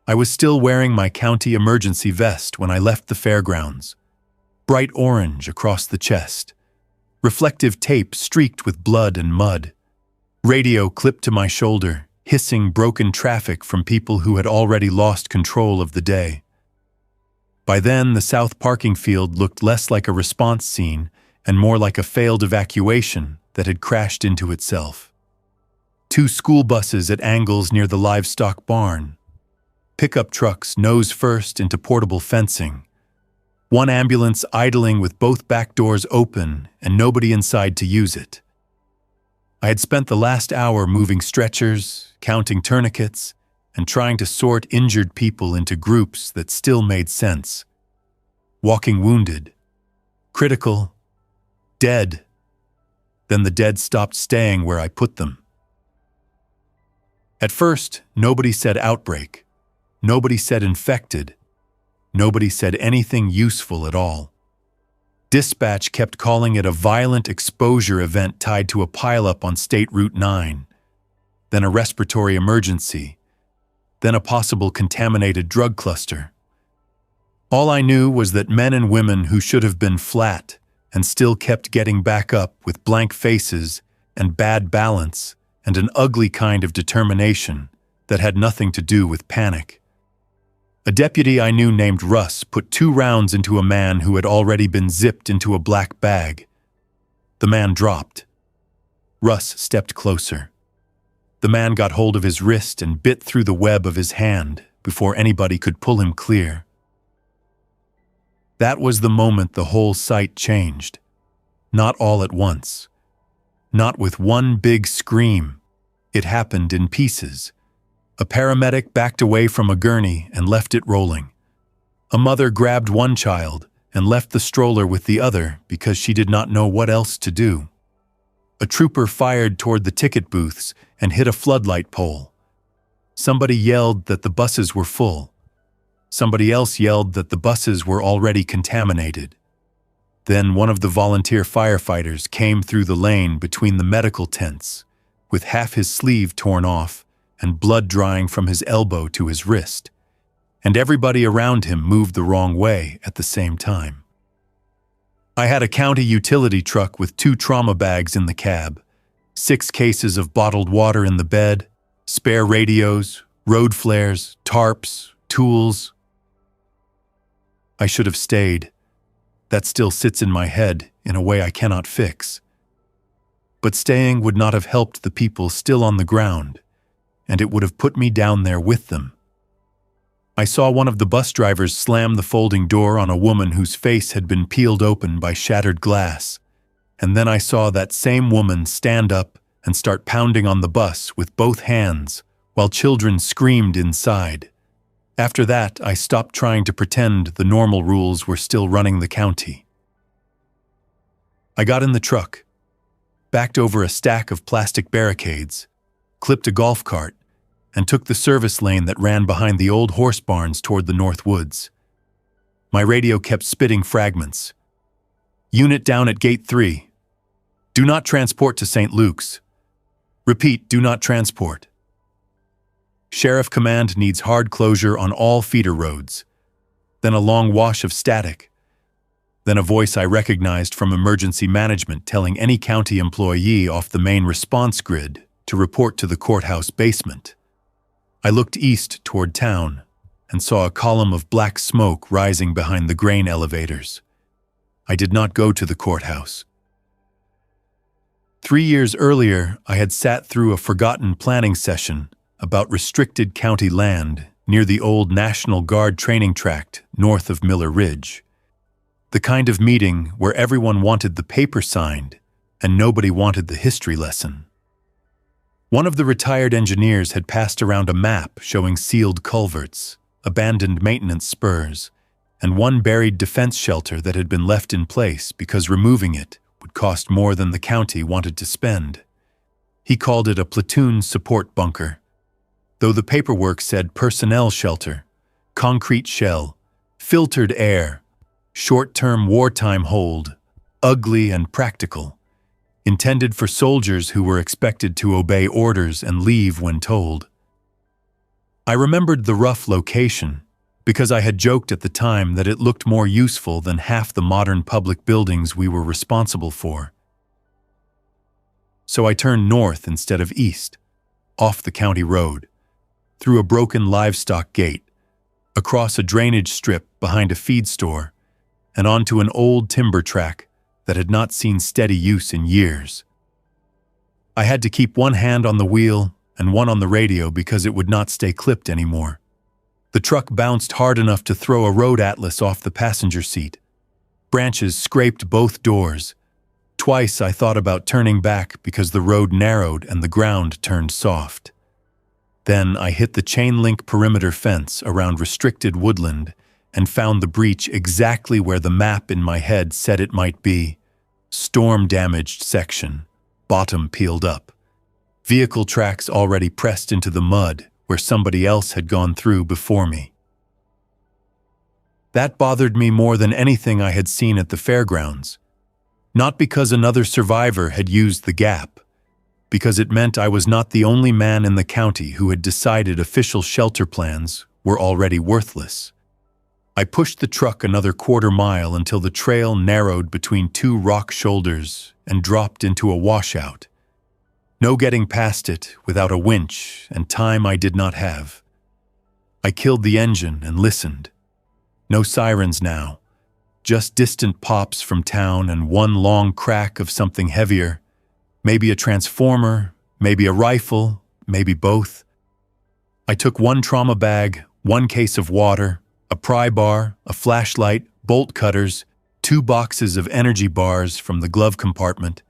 I was still wearing my county emergency vest when I left the fairgrounds. Bright orange across the chest. Reflective tape streaked with blood and mud. Radio clipped to my shoulder, hissing broken traffic from people who had already lost control of the day. By then, the south parking field looked less like a response scene and more like a failed evacuation that had crashed into itself. 2 school buses at angles near the livestock barn. Pickup trucks nose first into portable fencing. 1 ambulance idling with both back doors open and nobody inside to use it. I had spent the last hour moving stretchers, counting tourniquets, and trying to sort injured people into groups that still made sense. Walking wounded, critical, dead. Then the dead stopped staying where I put them. At first, nobody said outbreak. Nobody said infected. Nobody said anything useful at all. Dispatch kept calling it a violent exposure event tied to a pileup on State Route 9, then a respiratory emergency, then a possible contaminated drug cluster. All I knew was that men and women who should have been flat and still kept getting back up with blank faces and bad balance and an ugly kind of determination that had nothing to do with panic. A deputy I knew named Russ put 2 rounds into a man who had already been zipped into a black bag. The man dropped. Russ stepped closer. The man got hold of his wrist and bit through the web of his hand before anybody could pull him clear. That was the moment the whole sight changed. Not all at once. Not with one big scream. It happened in pieces. A paramedic backed away from a gurney and left it rolling. A mother grabbed one child and left the stroller with the other because she did not know what else to do. A trooper fired toward the ticket booths and hit a floodlight pole. Somebody yelled that the buses were full. Somebody else yelled that the buses were already contaminated. Then one of the volunteer firefighters came through the lane between the medical tents, with half his sleeve torn off and blood drying from his elbow to his wrist, and everybody around him moved the wrong way at the same time. I had a county utility truck with 2 trauma bags in the cab, 6 cases of bottled water in the bed, spare radios, road flares, tarps, tools. I should have stayed. That still sits in my head in a way I cannot fix. But staying would not have helped the people still on the ground, and it would have put me down there with them. I saw one of the bus drivers slam the folding door on a woman whose face had been peeled open by shattered glass, and then I saw that same woman stand up and start pounding on the bus with both hands while children screamed inside. After that, I stopped trying to pretend the normal rules were still running the county. I got in the truck, backed over a stack of plastic barricades, clipped a golf cart, and took the service lane that ran behind the old horse barns toward the north woods. My radio kept spitting fragments. Unit down at Gate 3. Do not transport to St. Luke's. Repeat, do not transport. Sheriff Command needs hard closure on all feeder roads. Then a long wash of static. Then a voice I recognized from emergency management telling any county employee off the main response grid to report to the courthouse basement. I looked east toward town and saw a column of black smoke rising behind the grain elevators. I did not go to the courthouse. 3 years earlier, I had sat through a forgotten planning session about restricted county land near the old National Guard training tract north of Miller Ridge. The kind of meeting where everyone wanted the paper signed and nobody wanted the history lesson. One of the retired engineers had passed around a map showing sealed culverts, abandoned maintenance spurs, and one buried defense shelter that had been left in place because removing it would cost more than the county wanted to spend. He called it a platoon support bunker, though the paperwork said personnel shelter, concrete shell, filtered air, short-term wartime hold, ugly and practical. Intended for soldiers who were expected to obey orders and leave when told. I remembered the rough location because I had joked at the time that it looked more useful than half the modern public buildings we were responsible for. So I turned north instead of east, off the county road, through a broken livestock gate, across a drainage strip behind a feed store, and onto an old timber track that had not seen steady use in years. I had to keep one hand on the wheel and one on the radio because it would not stay clipped anymore. The truck bounced hard enough to throw a road atlas off the passenger seat. Branches scraped both doors. Twice I thought about turning back because the road narrowed and the ground turned soft. Then I hit the chain-link perimeter fence around restricted woodland and found the breach exactly where the map in my head said it might be. Storm-damaged section, bottom peeled up. Vehicle tracks already pressed into the mud where somebody else had gone through before me. That bothered me more than anything I had seen at the fairgrounds. Not because another survivor had used the gap, because it meant I was not the only man in the county who had decided official shelter plans were already worthless. I pushed the truck another quarter-mile until the trail narrowed between two rock shoulders and dropped into a washout. No getting past it without a winch, and time I did not have. I killed the engine and listened. No sirens now, just distant pops from town and one long crack of something heavier. Maybe a transformer, maybe a rifle, maybe both. I took one trauma bag, one case of water, a pry bar, a flashlight, bolt cutters, 2 boxes of energy bars from the glove compartment,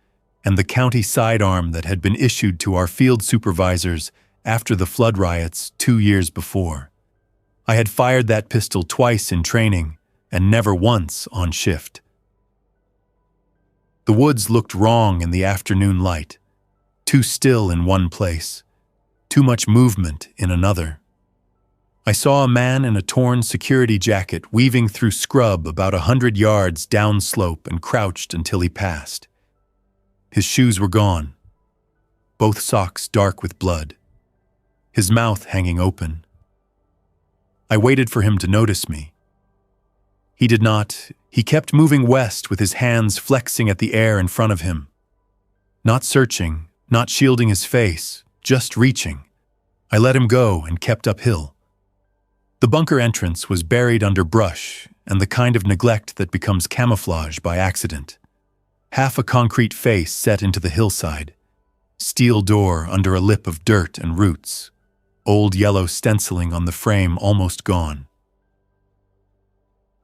and the county sidearm that had been issued to our field supervisors after the flood riots 2 years before. I had fired that pistol twice in training and never once on shift. The woods looked wrong in the afternoon light, too still in one place, too much movement in another. I saw a man in a torn security jacket weaving through scrub about 100 yards downslope and crouched until he passed. His shoes were gone, both socks dark with blood, his mouth hanging open. I waited for him to notice me. He did not. He kept moving west with his hands flexing at the air in front of him. Not searching, not shielding his face, just reaching. I let him go and kept uphill. The bunker entrance was buried under brush and the kind of neglect that becomes camouflage by accident. Half a concrete face set into the hillside. Steel door under a lip of dirt and roots. Old yellow stenciling on the frame almost gone.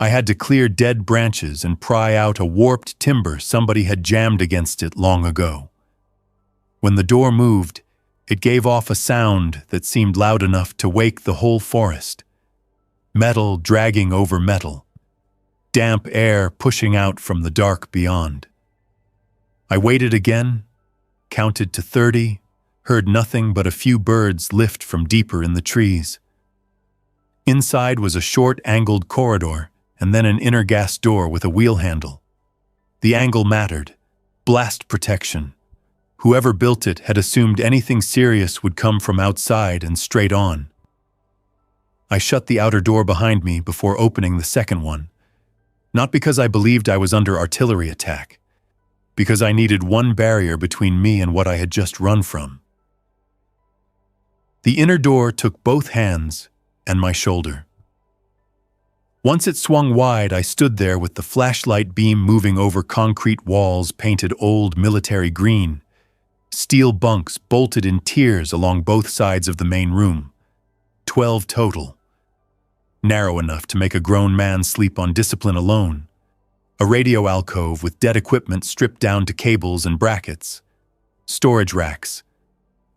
I had to clear dead branches and pry out a warped timber somebody had jammed against it long ago. When the door moved, it gave off a sound that seemed loud enough to wake the whole forest. Metal dragging over metal. Damp air pushing out from the dark beyond. I waited again, counted to 30, heard nothing but a few birds lift from deeper in the trees. Inside was a short angled corridor and then an inner gas door with a wheel handle. The angle mattered. Blast protection. Whoever built it had assumed anything serious would come from outside and straight on. I shut the outer door behind me before opening the second one, not because I believed I was under artillery attack, because I needed one barrier between me and what I had just run from. The inner door took both hands and my shoulder. Once it swung wide, I stood there with the flashlight beam moving over concrete walls painted old military green, steel bunks bolted in tiers along both sides of the main room. 12 total. Narrow enough to make a grown man sleep on discipline alone. A radio alcove with dead equipment stripped down to cables and brackets. Storage racks.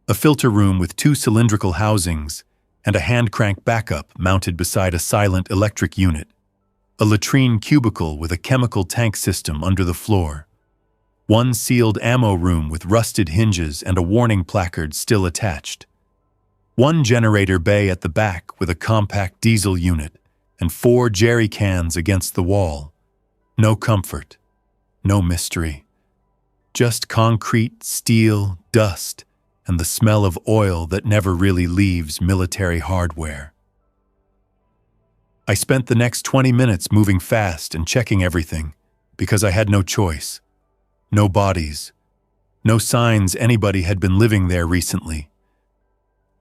A filter room with 2 cylindrical housings, and a hand-crank backup mounted beside a silent electric unit. A latrine cubicle with a chemical tank system under the floor. One sealed ammo room with rusted hinges and a warning placard still attached. One generator bay at the back with a compact diesel unit, and 4 jerry cans against the wall. No comfort, no mystery. Just concrete, steel, dust, and the smell of oil that never really leaves military hardware. I spent the next 20 minutes moving fast and checking everything, because I had no choice. No bodies. No signs anybody had been living there recently.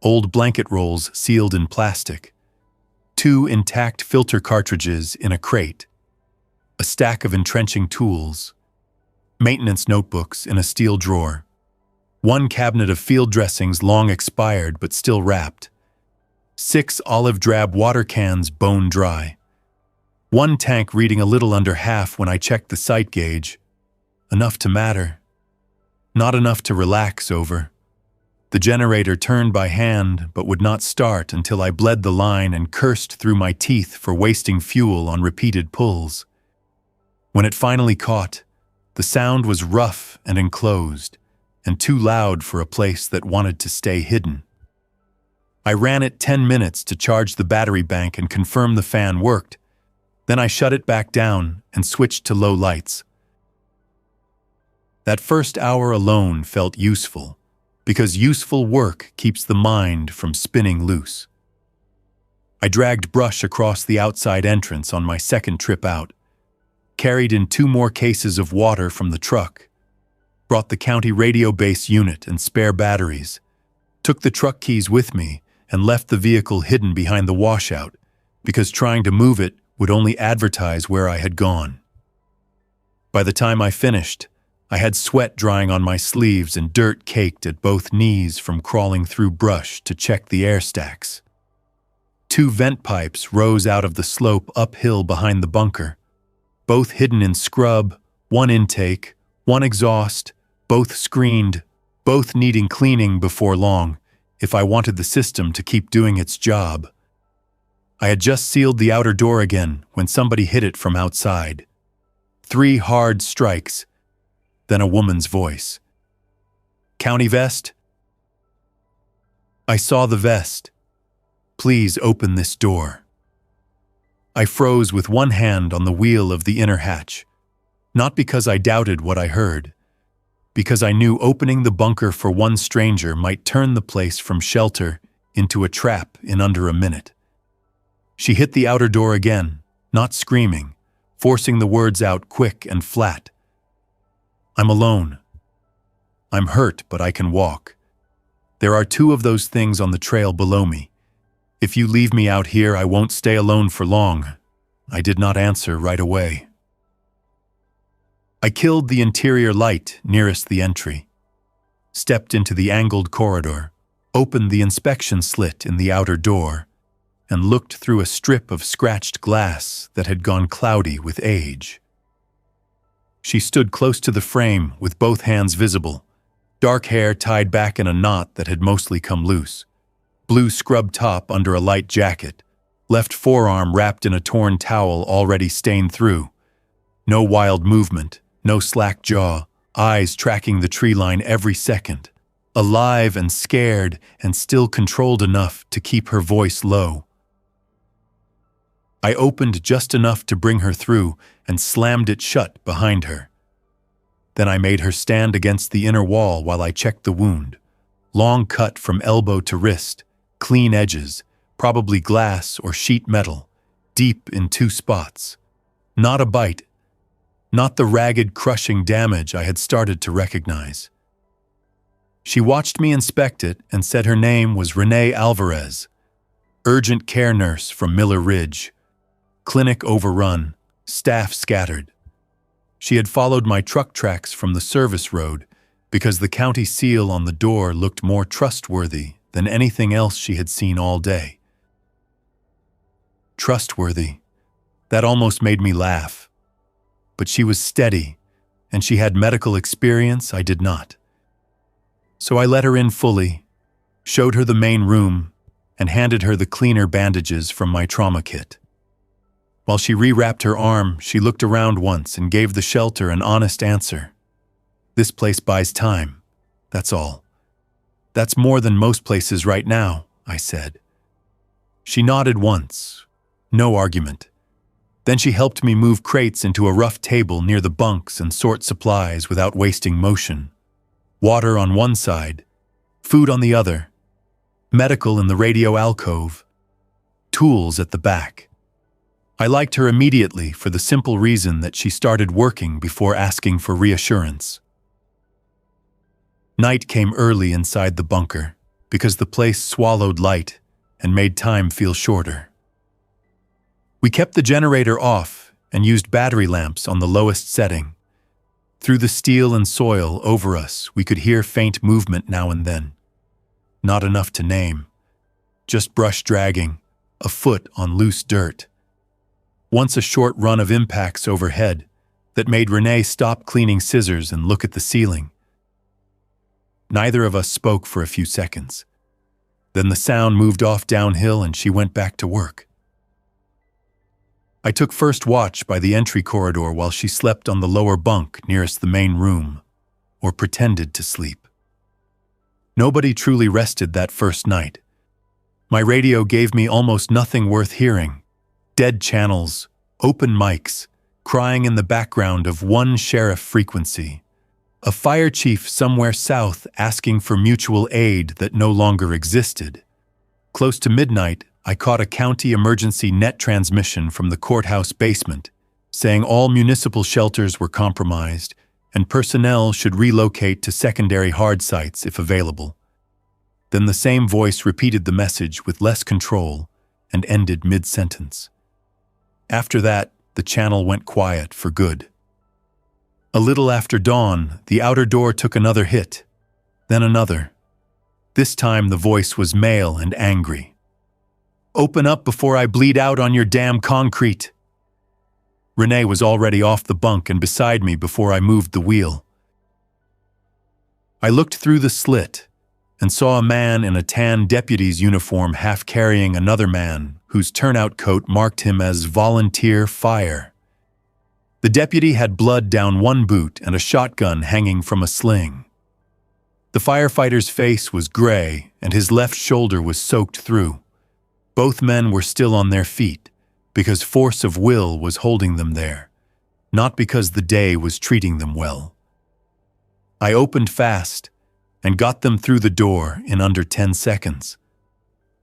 Old blanket rolls sealed in plastic. 2 intact filter cartridges in a crate. A stack of entrenching tools. Maintenance notebooks in a steel drawer. 1 cabinet of field dressings long expired but still wrapped. 6 olive drab water cans bone dry. 1 tank reading a little under half when I checked the sight gauge. Enough to matter. Not enough to relax over. The generator turned by hand but would not start until I bled the line and cursed through my teeth for wasting fuel on repeated pulls. When it finally caught, the sound was rough and enclosed, and too loud for a place that wanted to stay hidden. I ran it 10 minutes to charge the battery bank and confirm the fan worked. Then I shut it back down and switched to low lights. That first hour alone felt useful, because useful work keeps the mind from spinning loose. I dragged brush across the outside entrance on my second trip out, carried in 2 more cases of water from the truck, brought the county radio base unit and spare batteries, took the truck keys with me, and left the vehicle hidden behind the washout, because trying to move it would only advertise where I had gone. By the time I finished, I had sweat drying on my sleeves and dirt caked at both knees from crawling through brush to check the air stacks. 2 vent pipes rose out of the slope uphill behind the bunker, both hidden in scrub, 1 intake, 1 exhaust, both screened, both needing cleaning before long, if I wanted the system to keep doing its job. I had just sealed the outer door again when somebody hit it from outside. 3 hard strikes, then a woman's voice. "County vest?" I saw the vest. "Please open this door." I froze with 1 hand on the wheel of the inner hatch, not because I doubted what I heard, because I knew opening the bunker for 1 stranger might turn the place from shelter into a trap in under a minute. She hit the outer door again, not screaming, forcing the words out quick and flat. "I'm alone. I'm hurt, but I can walk. There are 2 of those things on the trail below me. If you leave me out here, I won't stay alone for long." I did not answer right away. I killed the interior light nearest the entry, stepped into the angled corridor, opened the inspection slit in the outer door, and looked through a strip of scratched glass that had gone cloudy with age. She stood close to the frame with both hands visible, dark hair tied back in a knot that had mostly come loose, blue scrub top under a light jacket, left forearm wrapped in a torn towel already stained through. No wild movement, no slack jaw, eyes tracking the tree line every second, alive and scared and still controlled enough to keep her voice low. I opened just enough to bring her through and slammed it shut behind her. Then I made her stand against the inner wall while I checked the wound. Long cut from elbow to wrist, clean edges, probably glass or sheet metal, deep in 2 spots. Not a bite, not the ragged, crushing damage I had started to recognize. She watched me inspect it and said her name was Renee Alvarez, urgent care nurse from Miller Ridge. Clinic overrun, staff scattered. She had followed my truck tracks from the service road because the county seal on the door looked more trustworthy than anything else she had seen all day. Trustworthy. That almost made me laugh. But she was steady, and she had medical experience I did not. So I let her in fully, showed her the main room, and handed her the cleaner bandages from my trauma kit. While she rewrapped her arm, she looked around once and gave the shelter an honest answer. "This place buys time. That's all." "That's more than most places right now," I said. She nodded once. No argument. Then she helped me move crates into a rough table near the bunks and sort supplies without wasting motion. Water on one side, food on the other, medical in the radio alcove, tools at the back. I liked her immediately for the simple reason that she started working before asking for reassurance. Night came early inside the bunker because the place swallowed light and made time feel shorter. We kept the generator off and used battery lamps on the lowest setting. Through the steel and soil over us, we could hear faint movement now and then. Not enough to name. Just brush dragging, a foot on loose dirt. Once a short run of impacts overhead that made Renee stop cleaning scissors and look at the ceiling. Neither of us spoke for a few seconds. Then the sound moved off downhill and she went back to work. I took first watch by the entry corridor while she slept on the lower bunk nearest the main room, or pretended to sleep. Nobody truly rested that first night. My radio gave me almost nothing worth hearing. Dead channels, open mics, crying in the background of one sheriff frequency. A fire chief somewhere south asking for mutual aid that no longer existed. Close to midnight, I caught a county emergency net transmission from the courthouse basement, saying all municipal shelters were compromised and personnel should relocate to secondary hard sites if available. Then the same voice repeated the message with less control and ended mid-sentence. After that, the channel went quiet for good. A little after dawn, the outer door took another hit, then another. This time the voice was male and angry. "Open up before I bleed out on your damn concrete." Renee was already off the bunk and beside me before I moved the wheel. I looked through the slit and saw a man in a tan deputy's uniform half carrying another man whose turnout coat marked him as volunteer fire. The deputy had blood down one boot and a shotgun hanging from a sling. The firefighter's face was gray and his left shoulder was soaked through. Both men were still on their feet because force of will was holding them there, not because the day was treating them well. I opened fast and got them through the door in under 10 seconds.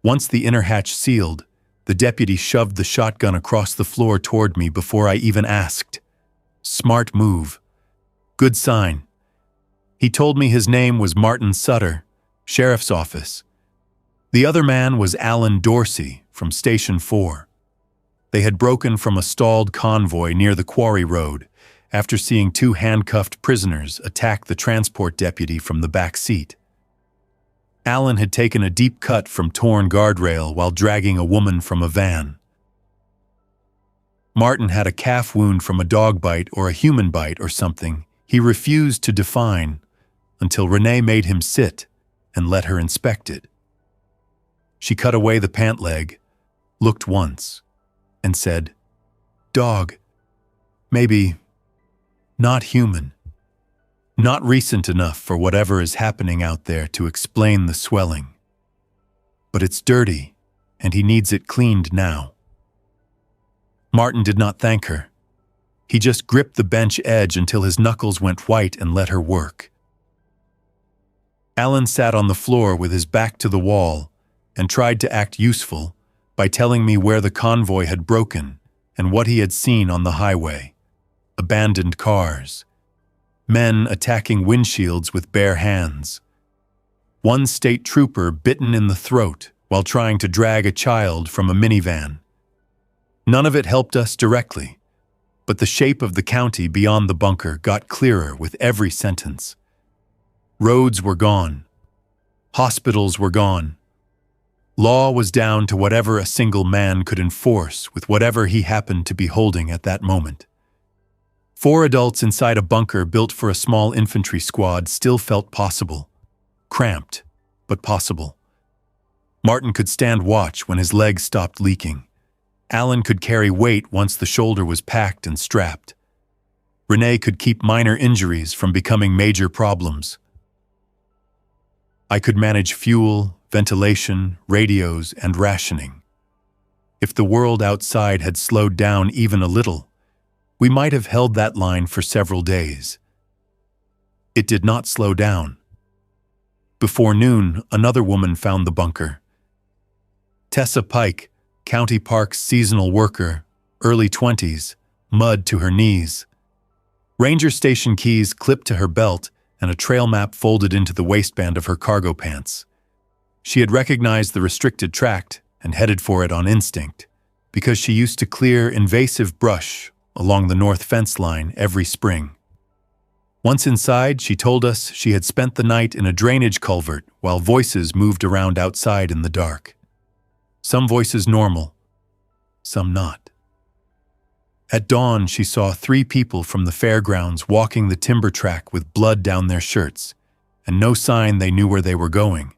Once the inner hatch sealed, the deputy shoved the shotgun across the floor toward me before I even asked. Smart move. Good sign. He told me his name was Martin Sutter, sheriff's office. The other man was Alan Dorsey from Station 4. They had broken from a stalled convoy near the quarry road after seeing two handcuffed prisoners attack the transport deputy from the back seat. Alan had taken a deep cut from torn guardrail while dragging a woman from a van. Martin had a calf wound from a dog bite or a human bite or something he refused to define until Renee made him sit and let her inspect it. She cut away the pant leg, looked once, and said, "Dog. Maybe not human. Not recent enough for whatever is happening out there to explain the swelling. But it's dirty, and he needs it cleaned now." Martin did not thank her. He just gripped the bench edge until his knuckles went white and let her work. Alan sat on the floor with his back to the wall and tried to act useful by telling me where the convoy had broken and what he had seen on the highway. Abandoned cars. Men attacking windshields with bare hands. One state trooper bitten in the throat while trying to drag a child from a minivan. None of it helped us directly, but the shape of the county beyond the bunker got clearer with every sentence. Roads were gone. Hospitals were gone. Law was down to whatever a single man could enforce with whatever he happened to be holding at that moment. 4 adults inside a bunker built for a small infantry squad still felt possible. Cramped, but possible. Martin could stand watch when his legs stopped leaking. Alan could carry weight once the shoulder was packed and strapped. Renee could keep minor injuries from becoming major problems. I could manage fuel, ventilation, radios, and rationing. If the world outside had slowed down even a little, we might have held that line for several days. It did not slow down. Before noon, another woman found the bunker. Tessa Pike, County Park's seasonal worker, early 20s, mud to her knees. Ranger station keys clipped to her belt and a trail map folded into the waistband of her cargo pants. She had recognized the restricted tract and headed for it on instinct, because she used to clear invasive brush along the north fence line every spring. Once inside, she told us she had spent the night in a drainage culvert while voices moved around outside in the dark. Some voices normal, some not. At dawn, she saw 3 people from the fairgrounds walking the timber track with blood down their shirts, and no sign they knew where they were going.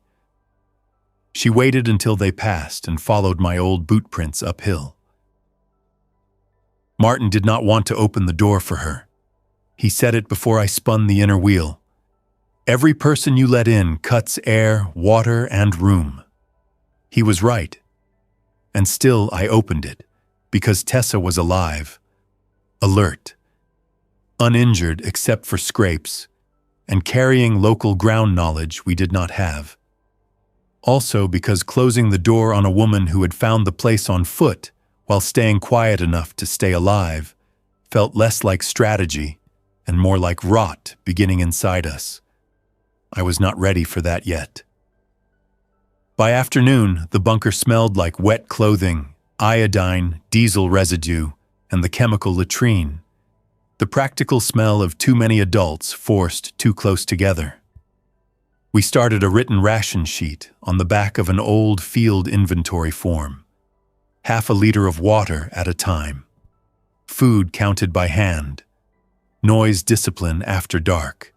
She waited until they passed and followed my old boot prints uphill. Martin did not want to open the door for her. He said it before I spun the inner wheel. Every person you let in cuts air, water, and room. He was right. And still I opened it, because Tessa was alive, alert, uninjured except for scrapes, and carrying local ground knowledge we did not have. Also because closing the door on a woman who had found the place on foot while staying quiet enough to stay alive felt less like strategy and more like rot beginning inside us. I was not ready for that yet. By afternoon, the bunker smelled like wet clothing, iodine, diesel residue, and the chemical latrine. The practical smell of too many adults forced too close together. We started a written ration sheet on the back of an old field inventory form. 1/2 liter of water at a time. Food counted by hand. Noise discipline after dark.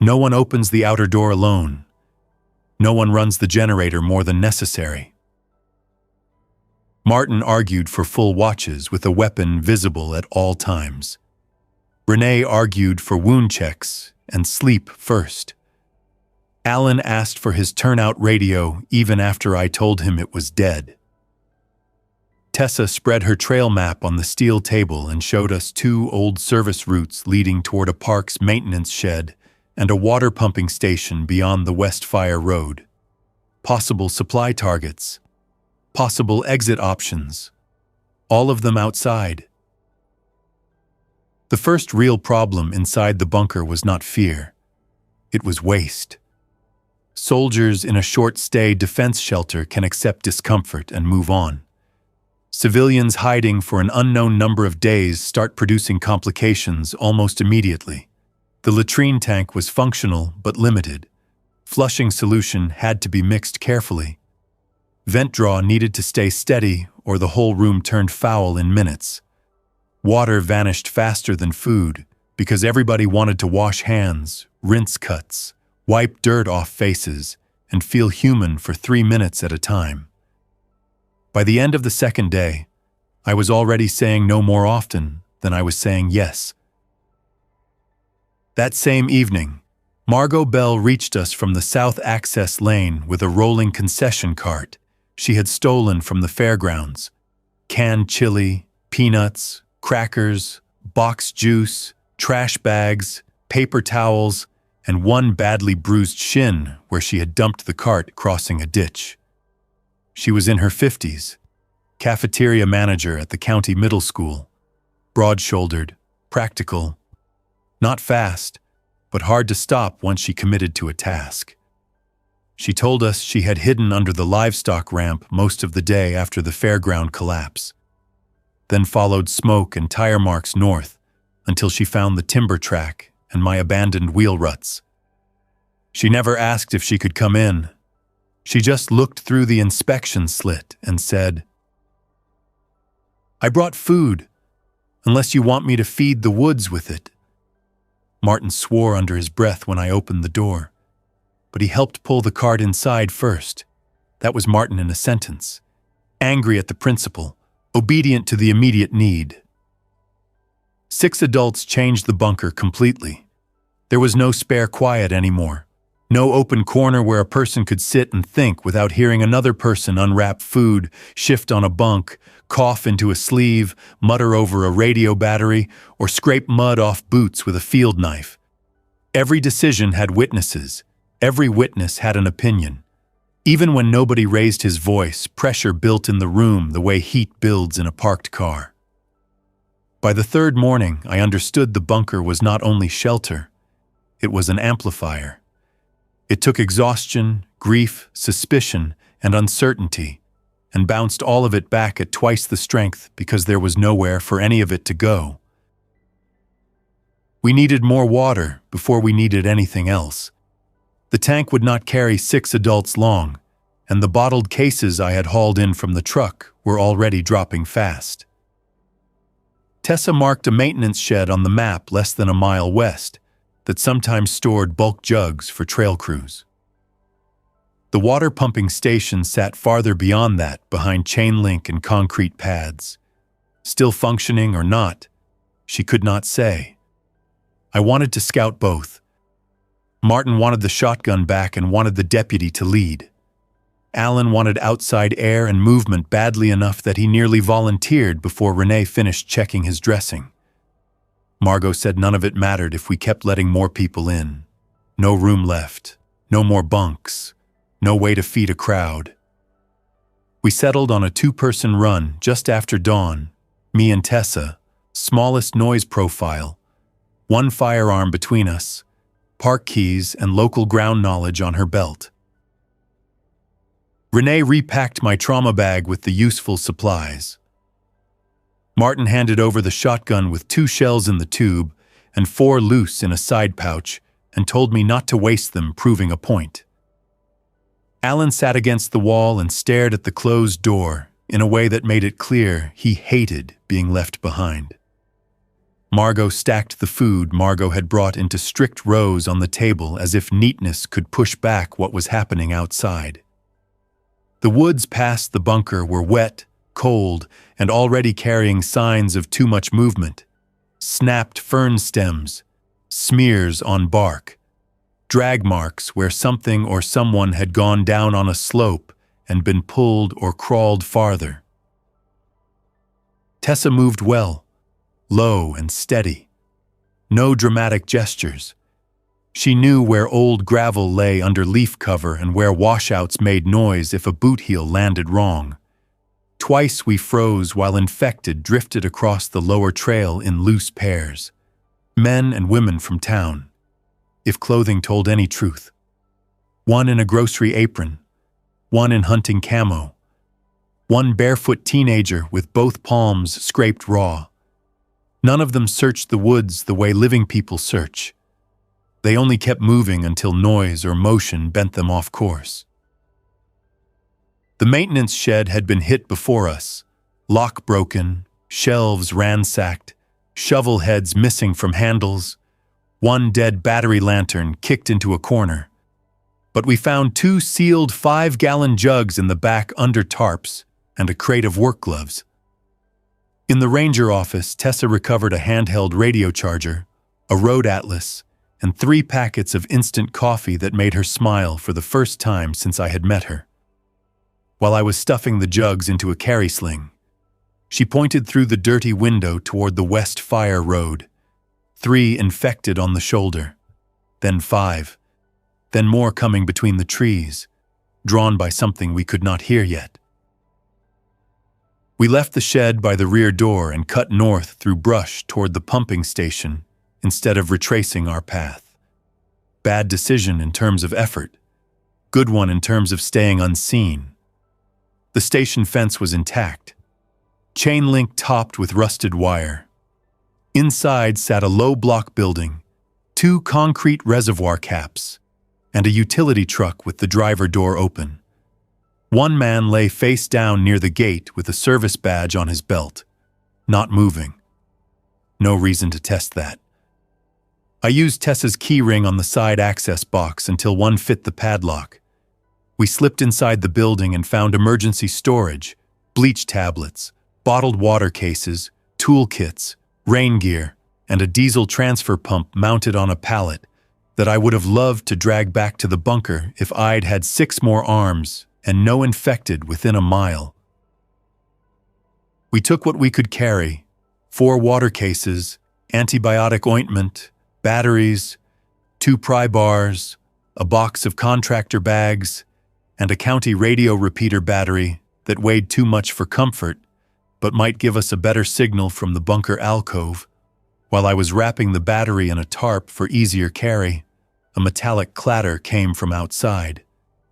No one opens the outer door alone. No one runs the generator more than necessary. Martin argued for full watches with a weapon visible at all times. Renee argued for wound checks and sleep first. Alan asked for his turnout radio even after I told him it was dead. Tessa spread her trail map on the steel table and showed us 2 old service routes leading toward a park's maintenance shed and a water pumping station beyond the West Fire Road. Possible supply targets. Possible exit options. All of them outside. The first real problem inside the bunker was not fear. It was waste. Soldiers in a short-stay defense shelter can accept discomfort and move on. Civilians hiding for an unknown number of days start producing complications almost immediately. The latrine tank was functional but limited. Flushing solution had to be mixed carefully. Vent draw needed to stay steady or the whole room turned foul in minutes. Water vanished faster than food because everybody wanted to wash hands, rinse cuts, wipe dirt off faces, and feel human for 3 minutes at a time. By the end of the second day, I was already saying no more often than I was saying yes. That same evening, Margot Bell reached us from the south access lane with a rolling concession cart she had stolen from the fairgrounds. Canned chili, peanuts, crackers, box juice, trash bags, paper towels, and 1 badly bruised shin where she had dumped the cart crossing a ditch. She was in her 50s, cafeteria manager at the county middle school, broad-shouldered, practical, not fast, but hard to stop once she committed to a task. She told us she had hidden under the livestock ramp most of the day after the fairground collapse, then followed smoke and tire marks north until she found the timber track and my abandoned wheel ruts. She never asked if she could come in. She just looked through the inspection slit and said, "I brought food, unless you want me to feed the woods with it." Martin swore under his breath when I opened the door, but he helped pull the cart inside first. That was Martin in a sentence, angry at the principal, obedient to the immediate need. 6 adults changed the bunker completely. There was no spare quiet anymore. No open corner where a person could sit and think without hearing another person unwrap food, shift on a bunk, cough into a sleeve, mutter over a radio battery, or scrape mud off boots with a field knife. Every decision had witnesses. Every witness had an opinion. Even when nobody raised his voice, pressure built in the room the way heat builds in a parked car. By the third morning, I understood the bunker was not only shelter, it was an amplifier. It took exhaustion, grief, suspicion, and uncertainty, and bounced all of it back at twice the strength because there was nowhere for any of it to go. We needed more water before we needed anything else. The tank would not carry 6 adults long, and the bottled cases I had hauled in from the truck were already dropping fast. Tessa marked a maintenance shed on the map less than a mile west that sometimes stored bulk jugs for trail crews. The water pumping station sat farther beyond that, behind chain link and concrete pads. Still functioning or not, she could not say. I wanted to scout both. Martin wanted the shotgun back and wanted the deputy to lead. Alan wanted outside air and movement badly enough that he nearly volunteered before Renee finished checking his dressing. Margot said none of it mattered if we kept letting more people in. No room left, no more bunks, no way to feed a crowd. We settled on a 2-person run just after dawn, me and Tessa, smallest noise profile, 1 firearm between us, park keys and local ground knowledge on her belt. Renee repacked my trauma bag with the useful supplies. Martin handed over the shotgun with 2 shells in the tube and 4 loose in a side pouch and told me not to waste them, proving a point. Alan sat against the wall and stared at the closed door in a way that made it clear he hated being left behind. Margot stacked the food Margot had brought into strict rows on the table as if neatness could push back what was happening outside. The woods past the bunker were wet, cold, and already carrying signs of too much movement. Snapped fern stems, smears on bark, drag marks where something or someone had gone down on a slope and been pulled or crawled farther. Tessa moved well, low and steady. No dramatic gestures. She knew where old gravel lay under leaf cover and where washouts made noise if a boot heel landed wrong. Twice we froze while infected drifted across the lower trail in loose pairs. Men and women from town, if clothing told any truth. One in a grocery apron, one in hunting camo, one barefoot teenager with both palms scraped raw. None of them searched the woods the way living people search. They only kept moving until noise or motion bent them off course. The maintenance shed had been hit before us, lock broken, shelves ransacked, shovel heads missing from handles, 1 dead battery lantern kicked into a corner. But we found 2 sealed 5-gallon jugs in the back under tarps and a crate of work gloves. In the ranger office, Tessa recovered a handheld radio charger, a road atlas, and 3 packets of instant coffee that made her smile for the first time since I had met her. While I was stuffing the jugs into a carry sling, she pointed through the dirty window toward the West Fire Road. 3 infected on the shoulder, then 5, then more coming between the trees, drawn by something we could not hear yet. We left the shed by the rear door and cut north through brush toward the pumping station instead of retracing our path. Bad decision in terms of effort, good one in terms of staying unseen. The station fence was intact, chain link topped with rusted wire. Inside sat a low block building, 2 concrete reservoir caps, and a utility truck with the driver door open. 1 man lay face down near the gate with a service badge on his belt, not moving. No reason to test that. I used Tessa's key ring on the side access box until one fit the padlock. We slipped inside the building and found emergency storage, bleach tablets, bottled water cases, toolkits, rain gear, and a diesel transfer pump mounted on a pallet that I would have loved to drag back to the bunker if I'd had 6 more arms and no infected within a mile. We took what we could carry, 4 water cases, antibiotic ointment, batteries, 2 pry bars, a box of contractor bags, and a county radio repeater battery that weighed too much for comfort, but might give us a better signal from the bunker alcove. While I was wrapping the battery in a tarp for easier carry, a metallic clatter came from outside,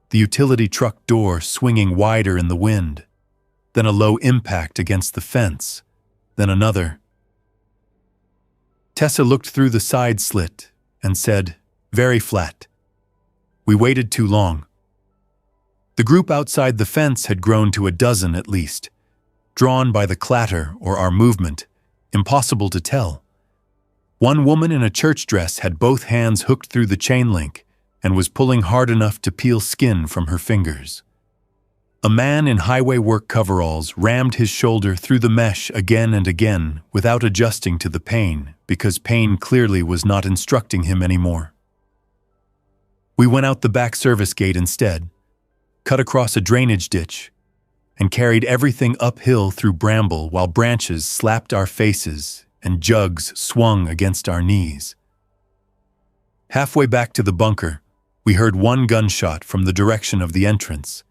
the utility truck door swinging wider in the wind, then a low impact against the fence, then another. Tessa looked through the side slit and said, "Very flat." We waited too long. The group outside the fence had grown to a dozen at least, drawn by the clatter or our movement, impossible to tell. One woman in a church dress had both hands hooked through the chain link and was pulling hard enough to peel skin from her fingers. A man in highway work coveralls rammed his shoulder through the mesh again and again without adjusting to the pain, because pain clearly was not instructing him anymore. We went out the back service gate instead, cut across a drainage ditch, and carried everything uphill through bramble while branches slapped our faces and jugs swung against our knees. Halfway back to the bunker, we heard one gunshot from the direction of the entrance.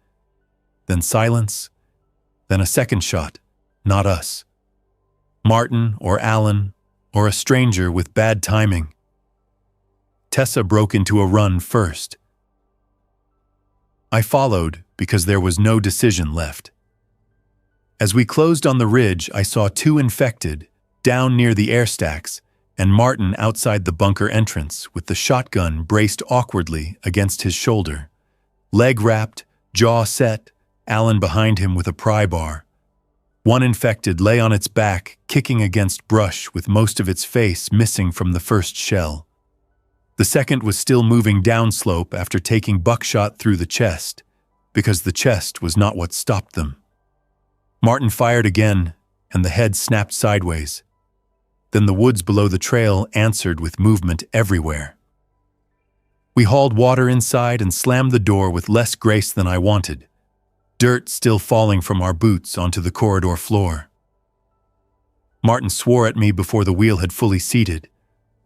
Then silence, then a second shot, not us. Martin or Alan or a stranger with bad timing. Tessa broke into a run first. I followed because there was no decision left. As we closed on the ridge, I saw two infected, down near the air stacks, and Martin outside the bunker entrance with the shotgun braced awkwardly against his shoulder. Leg wrapped, jaw set, Alan behind him with a pry bar. One infected lay on its back, kicking against brush with most of its face missing from the first shell. The second was still moving downslope after taking buckshot through the chest, because the chest was not what stopped them. Martin fired again, and the head snapped sideways. Then the woods below the trail answered with movement everywhere. We hauled water inside and slammed the door with less grace than I wanted, dirt still falling from our boots onto the corridor floor. Martin swore at me before the wheel had fully seated,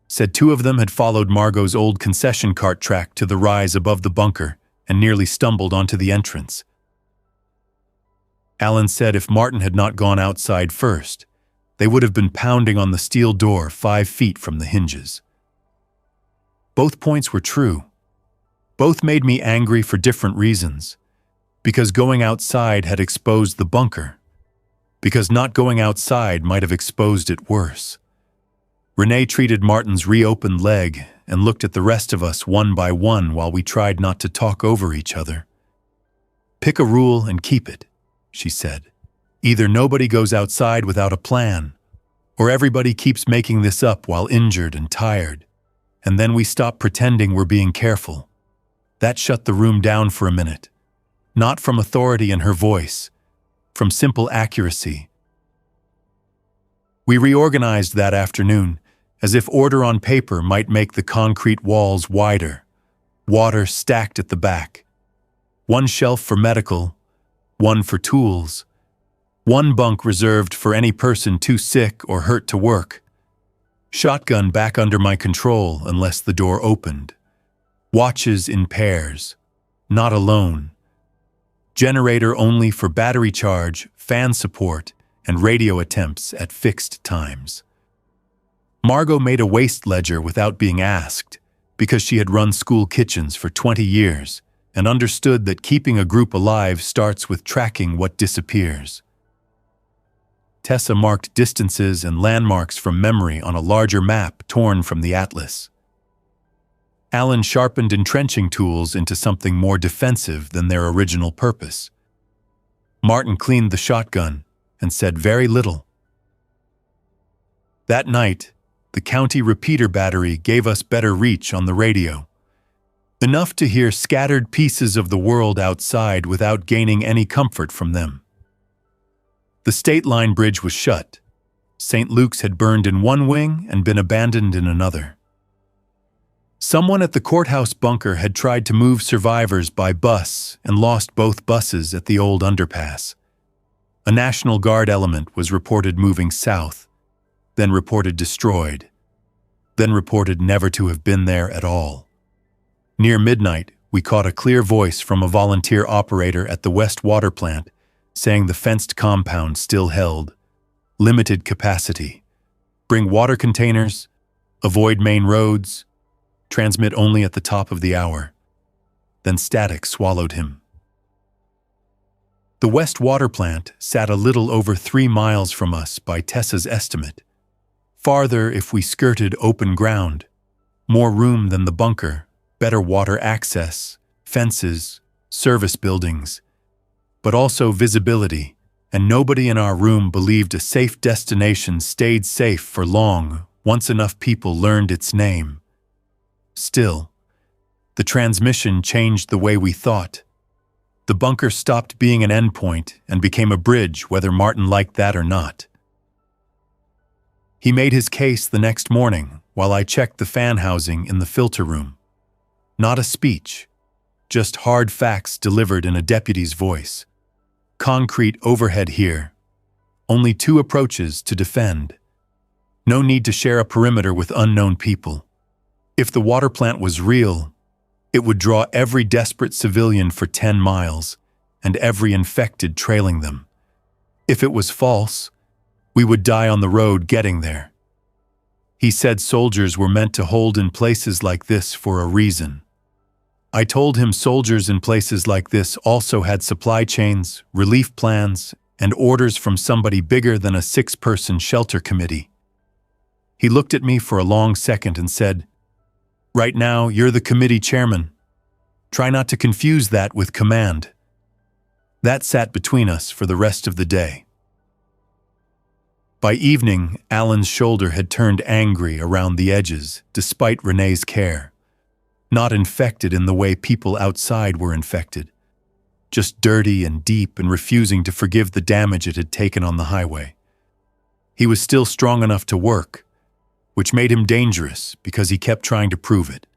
said two of them had followed Margot's old concession cart track to the rise above the bunker and nearly stumbled onto the entrance. Alan said if Martin had not gone outside first, they would have been pounding on the steel door 5 feet from the hinges. Both points were true. Both made me angry for different reasons. Because going outside had exposed the bunker. Because not going outside might have exposed it worse. Renee treated Martin's reopened leg and looked at the rest of us one by one while we tried not to talk over each other. "Pick a rule and keep it," she said. "Either nobody goes outside without a plan, or everybody keeps making this up while injured and tired, and then we stop pretending we're being careful." That shut the room down for a minute. Not from authority in her voice, from simple accuracy. We reorganized that afternoon, as if order on paper might make the concrete walls wider, water stacked at the back. One shelf for medical, one for tools, one bunk reserved for any person too sick or hurt to work. Shotgun back under my control unless the door opened. Watches in pairs, not alone. Generator only for battery charge, fan support, and radio attempts at fixed times. Margot made a waste ledger without being asked, because she had run school kitchens for 20 years and understood that keeping a group alive starts with tracking what disappears. Tessa marked distances and landmarks from memory on a larger map torn from the atlas. Alan sharpened entrenching tools into something more defensive than their original purpose. Martin cleaned the shotgun and said very little. That night, the county repeater battery gave us better reach on the radio. Enough to hear scattered pieces of the world outside without gaining any comfort from them. The state line bridge was shut. St. Luke's had burned in one wing and been abandoned in another. Someone at the courthouse bunker had tried to move survivors by bus and lost both buses at the old underpass. A National Guard element was reported moving south, then reported destroyed, then reported never to have been there at all. Near midnight, we caught a clear voice from a volunteer operator at the West Water Plant saying the fenced compound still held limited capacity. Bring water containers, avoid main roads, transmit only at the top of the hour. Then static swallowed him. The West Water Plant sat a little over 3 miles from us by Tessa's estimate. Farther if we skirted open ground. More room than the bunker, better water access, fences, service buildings, but also visibility, and nobody in our room believed a safe destination stayed safe for long once enough people learned its name. Still, the transmission changed the way we thought. The bunker stopped being an endpoint and became a bridge, whether Martin liked that or not. He made his case the next morning while I checked the fan housing in the filter room. Not a speech, just hard facts delivered in a deputy's voice. Concrete overhead here. Only 2 approaches to defend. No need to share a perimeter with unknown people. If the water plant was real, it would draw every desperate civilian for 10 miles, and every infected trailing them. If it was false, we would die on the road getting there. He said soldiers were meant to hold in places like this for a reason. I told him soldiers in places like this also had supply chains, relief plans, and orders from somebody bigger than a 6-person shelter committee. He looked at me for a long second and said, "Right now, you're the committee chairman. Try not to confuse that with command." That sat between us for the rest of the day. By evening, Alan's shoulder had turned angry around the edges, despite Renee's care. Not infected in the way people outside were infected. Just dirty and deep and refusing to forgive the damage it had taken on the highway. He was still strong enough to work, which made him dangerous because he kept trying to prove it.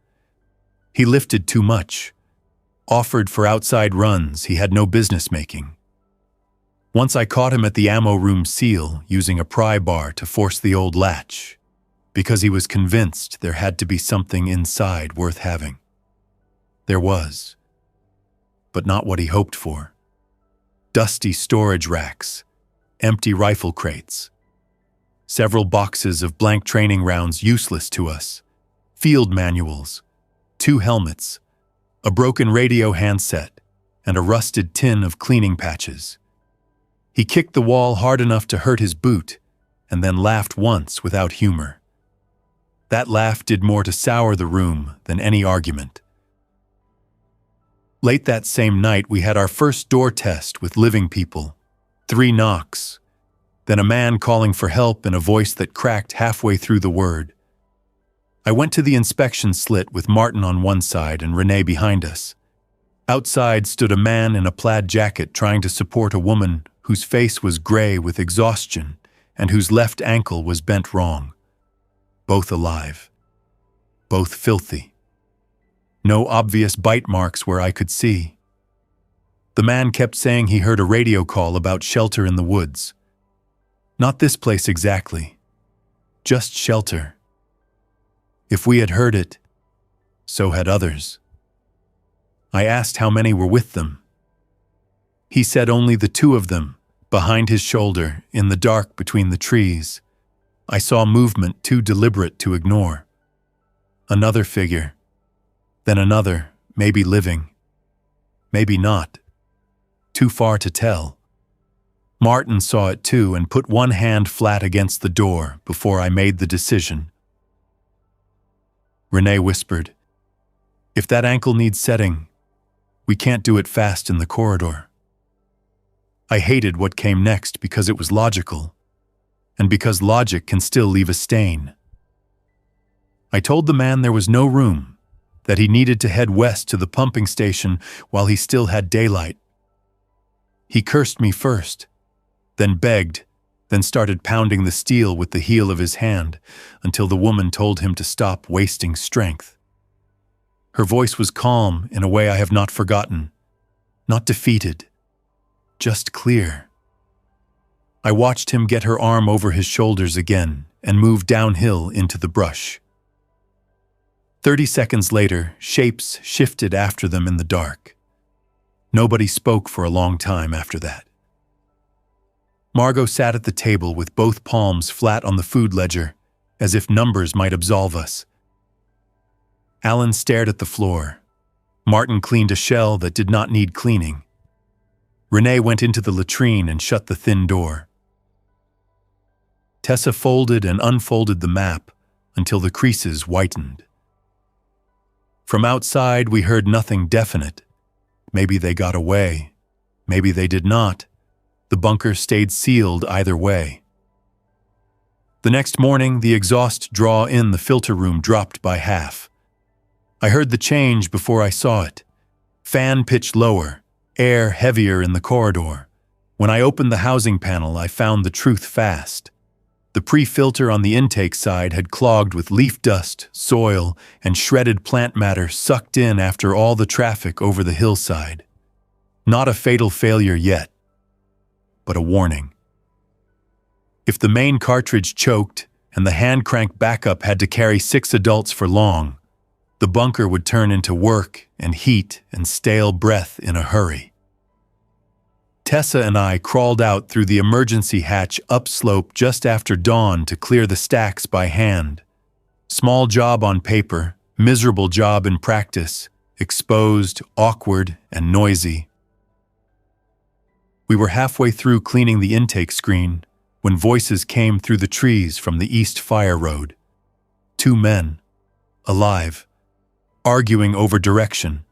He lifted too much, offered for outside runs he had no business making. Once I caught him at the ammo room seal using a pry bar to force the old latch, because he was convinced there had to be something inside worth having. There was, but not what he hoped for. Dusty storage racks, empty rifle crates, several boxes of blank training rounds useless to us, field manuals, 2 helmets, a broken radio handset, and a rusted tin of cleaning patches. He kicked the wall hard enough to hurt his boot, and then laughed once without humor. That laugh did more to sour the room than any argument. Late that same night, we had our first door test with living people. 3 knocks, then a man calling for help in a voice that cracked halfway through the word. I went to the inspection slit with Martin on one side and Renee behind us. Outside stood a man in a plaid jacket trying to support a woman whose face was gray with exhaustion and whose left ankle was bent wrong. Both alive. Both filthy. No obvious bite marks where I could see. The man kept saying he heard a radio call about shelter in the woods. Not this place exactly. Just shelter. If we had heard it, so had others. I asked how many were with them. He said only the 2 of them, behind his shoulder, in the dark between the trees. I saw movement too deliberate to ignore. Another figure. Then another, maybe living. Maybe not. Too far to tell. Martin saw it too and put one hand flat against the door before I made the decision. Renee whispered, "If that ankle needs setting, we can't do it fast in the corridor." I hated what came next because it was logical, and because logic can still leave a stain. I told the man there was no room, that he needed to head west to the pumping station while he still had daylight. He cursed me first, then begged, then started pounding the steel with the heel of his hand until the woman told him to stop wasting strength. Her voice was calm in a way I have not forgotten, not defeated, just clear. I watched him get her arm over his shoulders again and move downhill into the brush. 30 seconds later, shapes shifted after them in the dark. Nobody spoke for a long time after that. Margot sat at the table with both palms flat on the food ledger, as if numbers might absolve us. Alan stared at the floor. Martin cleaned a shell that did not need cleaning. Renee went into the latrine and shut the thin door. Tessa folded and unfolded the map until the creases whitened. From outside, we heard nothing definite. Maybe they got away. Maybe they did not. The bunker stayed sealed either way. The next morning, the exhaust draw in the filter room dropped by half. I heard the change before I saw it. Fan pitched lower, air heavier in the corridor. When I opened the housing panel, I found the truth fast. The pre-filter on the intake side had clogged with leaf dust, soil, and shredded plant matter sucked in after all the traffic over the hillside. Not a fatal failure yet, but a warning. If the main cartridge choked and the hand crank backup had to carry 6 adults for long, the bunker would turn into work and heat and stale breath in a hurry. Tessa and I crawled out through the emergency hatch upslope just after dawn to clear the stacks by hand. Small job on paper, miserable job in practice, exposed, awkward, and noisy. We were halfway through cleaning the intake screen when voices came through the trees from the east fire road. 2 men, alive, arguing over direction.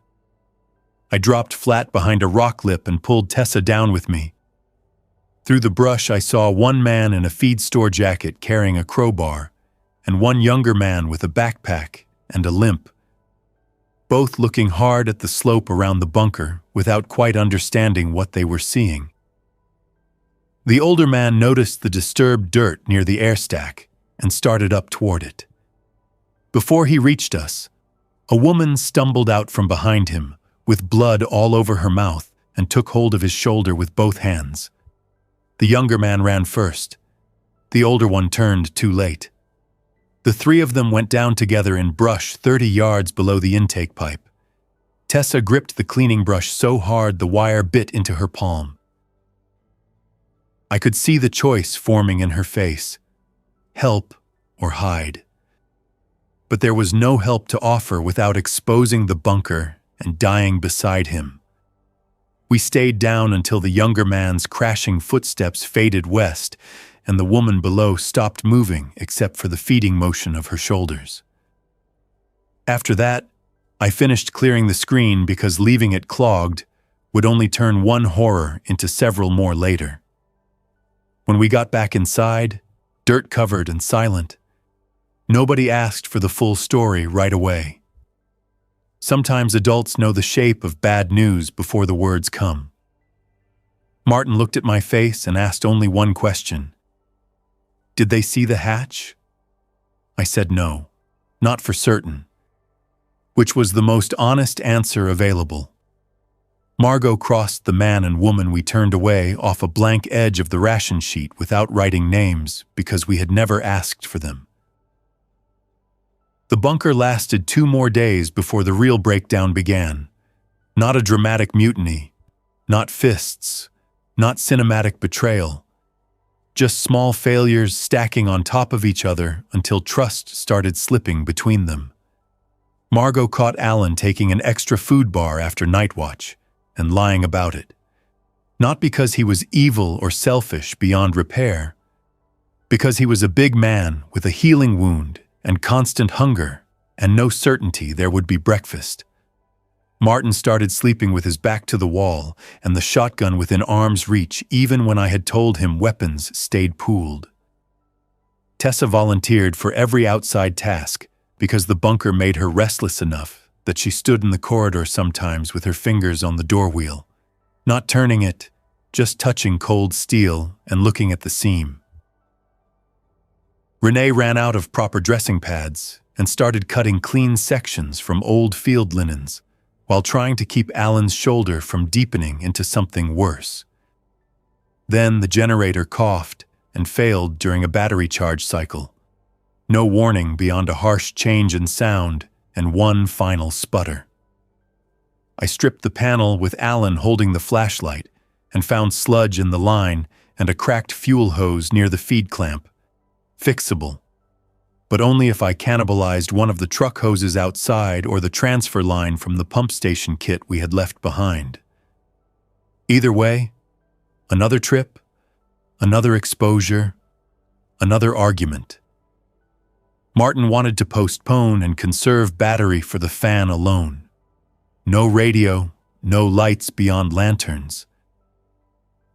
I dropped flat behind a rock lip and pulled Tessa down with me. Through the brush, I saw one man in a feed store jacket carrying a crowbar, and one younger man with a backpack and a limp, both looking hard at the slope around the bunker without quite understanding what they were seeing. The older man noticed the disturbed dirt near the air stack and started up toward it. Before he reached us, a woman stumbled out from behind him, with blood all over her mouth, and took hold of his shoulder with both hands. The younger man ran first. The older one turned too late. The 3 of them went down together in brush 30 yards below the intake pipe. Tessa gripped the cleaning brush so hard the wire bit into her palm. I could see the choice forming in her face: help or hide. But there was no help to offer without exposing the bunker and dying beside him. We stayed down until the younger man's crashing footsteps faded west and the woman below stopped moving except for the feeding motion of her shoulders. After that, I finished clearing the screen because leaving it clogged would only turn one horror into several more later. When we got back inside, dirt-covered and silent, nobody asked for the full story right away. Sometimes adults know the shape of bad news before the words come. Martin looked at my face and asked only one question. Did they see the hatch? I said no, not for certain, which was the most honest answer available. Margot crossed the man and woman we turned away off a blank edge of the ration sheet without writing names because we had never asked for them. The bunker lasted 2 more days before the real breakdown began. Not a dramatic mutiny, not fists, not cinematic betrayal. Just small failures stacking on top of each other until trust started slipping between them. Margot caught Alan taking an extra food bar after night watch and lying about it. Not because he was evil or selfish beyond repair, because he was a big man with a healing wound and constant hunger, and no certainty there would be breakfast. Martin started sleeping with his back to the wall and the shotgun within arm's reach even when I had told him weapons stayed pooled. Tessa volunteered for every outside task because the bunker made her restless enough that she stood in the corridor sometimes with her fingers on the door wheel, not turning it, just touching cold steel and looking at the seam. Renee ran out of proper dressing pads and started cutting clean sections from old field linens while trying to keep Alan's shoulder from deepening into something worse. Then the generator coughed and failed during a battery charge cycle. No warning beyond a harsh change in sound and one final sputter. I stripped the panel with Alan holding the flashlight and found sludge in the line and a cracked fuel hose near the feed clamp. Fixable, but only if I cannibalized one of the truck hoses outside or the transfer line from the pump station kit we had left behind. Either way, another trip, another exposure, another argument. Martin wanted to postpone and conserve battery for the fan alone. No radio, no lights beyond lanterns.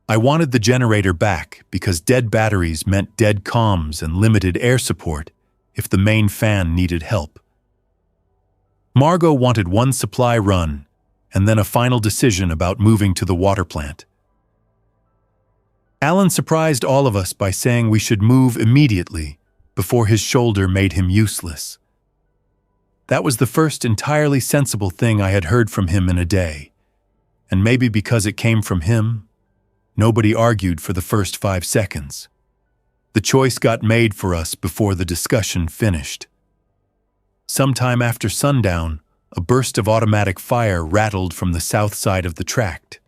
I wanted the generator back because dead batteries meant dead comms and limited air support if the main fan needed help. Margot wanted one supply run and then a final decision about moving to the water plant. Alan surprised all of us by saying we should move immediately before his shoulder made him useless. That was the first entirely sensible thing I had heard from him in a day, and maybe because it came from him, nobody argued for the first 5 seconds. The choice got made for us before the discussion finished. Sometime after sundown, a burst of automatic fire rattled from the south side of the tract.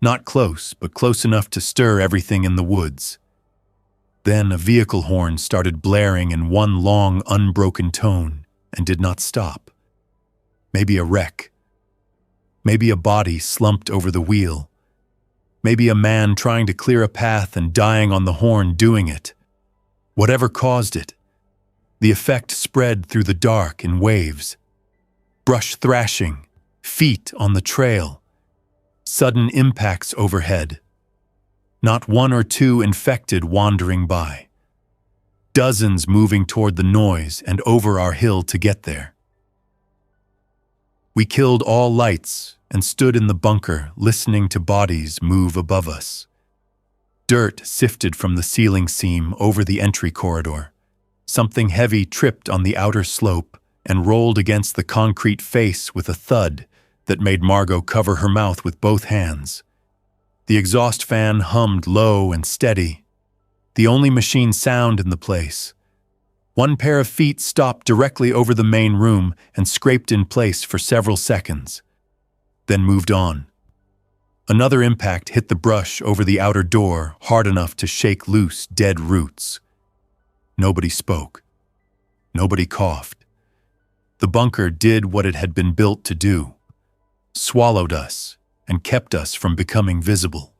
Not close, but close enough to stir everything in the woods. Then a vehicle horn started blaring in one long, unbroken tone and did not stop. Maybe a wreck. Maybe a body slumped over the wheel. Maybe a man trying to clear a path and dying on the horn doing it. Whatever caused it, the effect spread through the dark in waves. Brush thrashing, feet on the trail, sudden impacts overhead. Not one or two infected wandering by. Dozens moving toward the noise and over our hill to get there. We killed all lights and stood in the bunker listening to bodies move above us. Dirt sifted from the ceiling seam over the entry corridor. Something heavy tripped on the outer slope and rolled against the concrete face with a thud that made Margot cover her mouth with both hands. The exhaust fan hummed low and steady, the only machine sound in the place. One pair of feet stopped directly over the main room and scraped in place for several seconds, then moved on. Another impact hit the brush over the outer door hard enough to shake loose dead roots. Nobody spoke. Nobody coughed. The bunker did what it had been built to do. Swallowed us and kept us from becoming visible.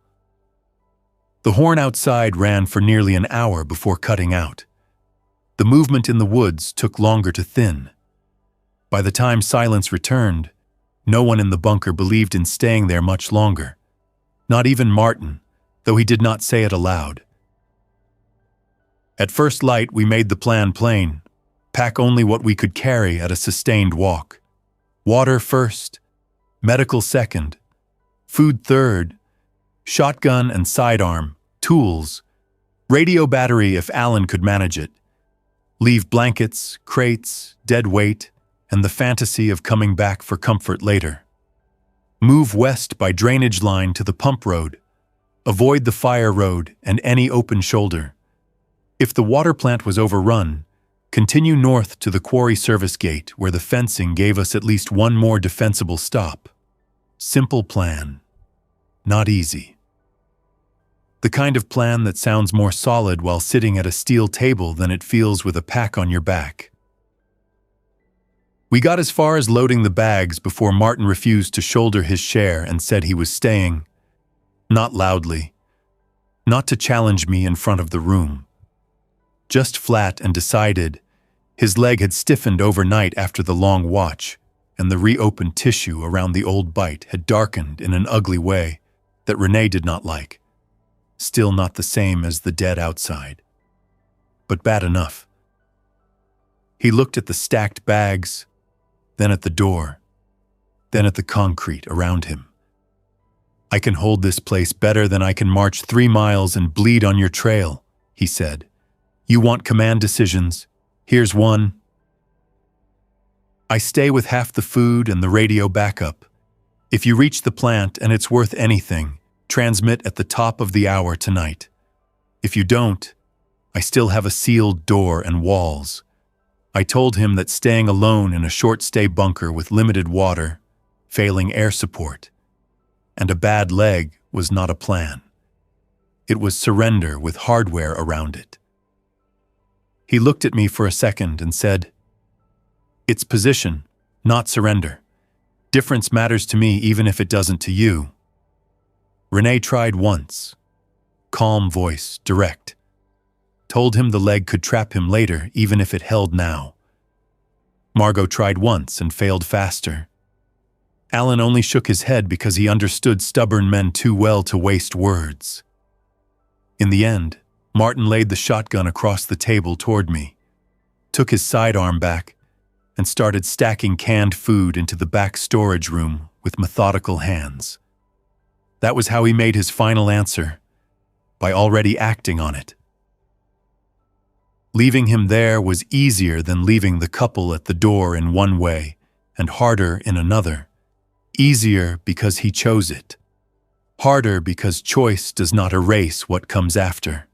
The horn outside ran for nearly an hour before cutting out. The movement in the woods took longer to thin. By the time silence returned, no one in the bunker believed in staying there much longer. Not even Martin, though he did not say it aloud. At first light, we made the plan plain. Pack only what we could carry at a sustained walk. Water first, medical second, food third, shotgun and sidearm, tools, radio battery if Alan could manage it. Leave blankets, crates, dead weight, and the fantasy of coming back for comfort later. Move west by drainage line to the pump road. Avoid the fire road and any open shoulder. If the water plant was overrun, continue north to the quarry service gate where the fencing gave us at least one more defensible stop. Simple plan. Not easy. The kind of plan that sounds more solid while sitting at a steel table than it feels with a pack on your back. We got as far as loading the bags before Martin refused to shoulder his share and said he was staying. Not loudly. Not to challenge me in front of the room. Just flat and decided. His leg had stiffened overnight after the long watch, and the reopened tissue around the old bite had darkened in an ugly way that Renee did not like. Still not the same as the dead outside, but bad enough. He looked at the stacked bags, then at the door, then at the concrete around him. I can hold this place better than I can march 3 miles and bleed on your trail, he said. You want command decisions? Here's one. I stay with half the food and the radio backup. If you reach the plant and it's worth anything, transmit at the top of the hour tonight. If you don't, I still have a sealed door and walls. I told him that staying alone in a short-stay bunker with limited water, failing air support, and a bad leg was not a plan. It was surrender with hardware around it. He looked at me for a second and said, "It's position, not surrender. Difference matters to me even if it doesn't to you." Renee tried once. Calm voice, direct. Told him the leg could trap him later even if it held now. Margot tried once and failed faster. Alan only shook his head because he understood stubborn men too well to waste words. In the end, Martin laid the shotgun across the table toward me, took his sidearm back, and started stacking canned food into the back storage room with methodical hands. That was how he made his final answer, by already acting on it. Leaving him there was easier than leaving the couple at the door in one way and harder in another. Easier because he chose it. Harder because choice does not erase what comes after.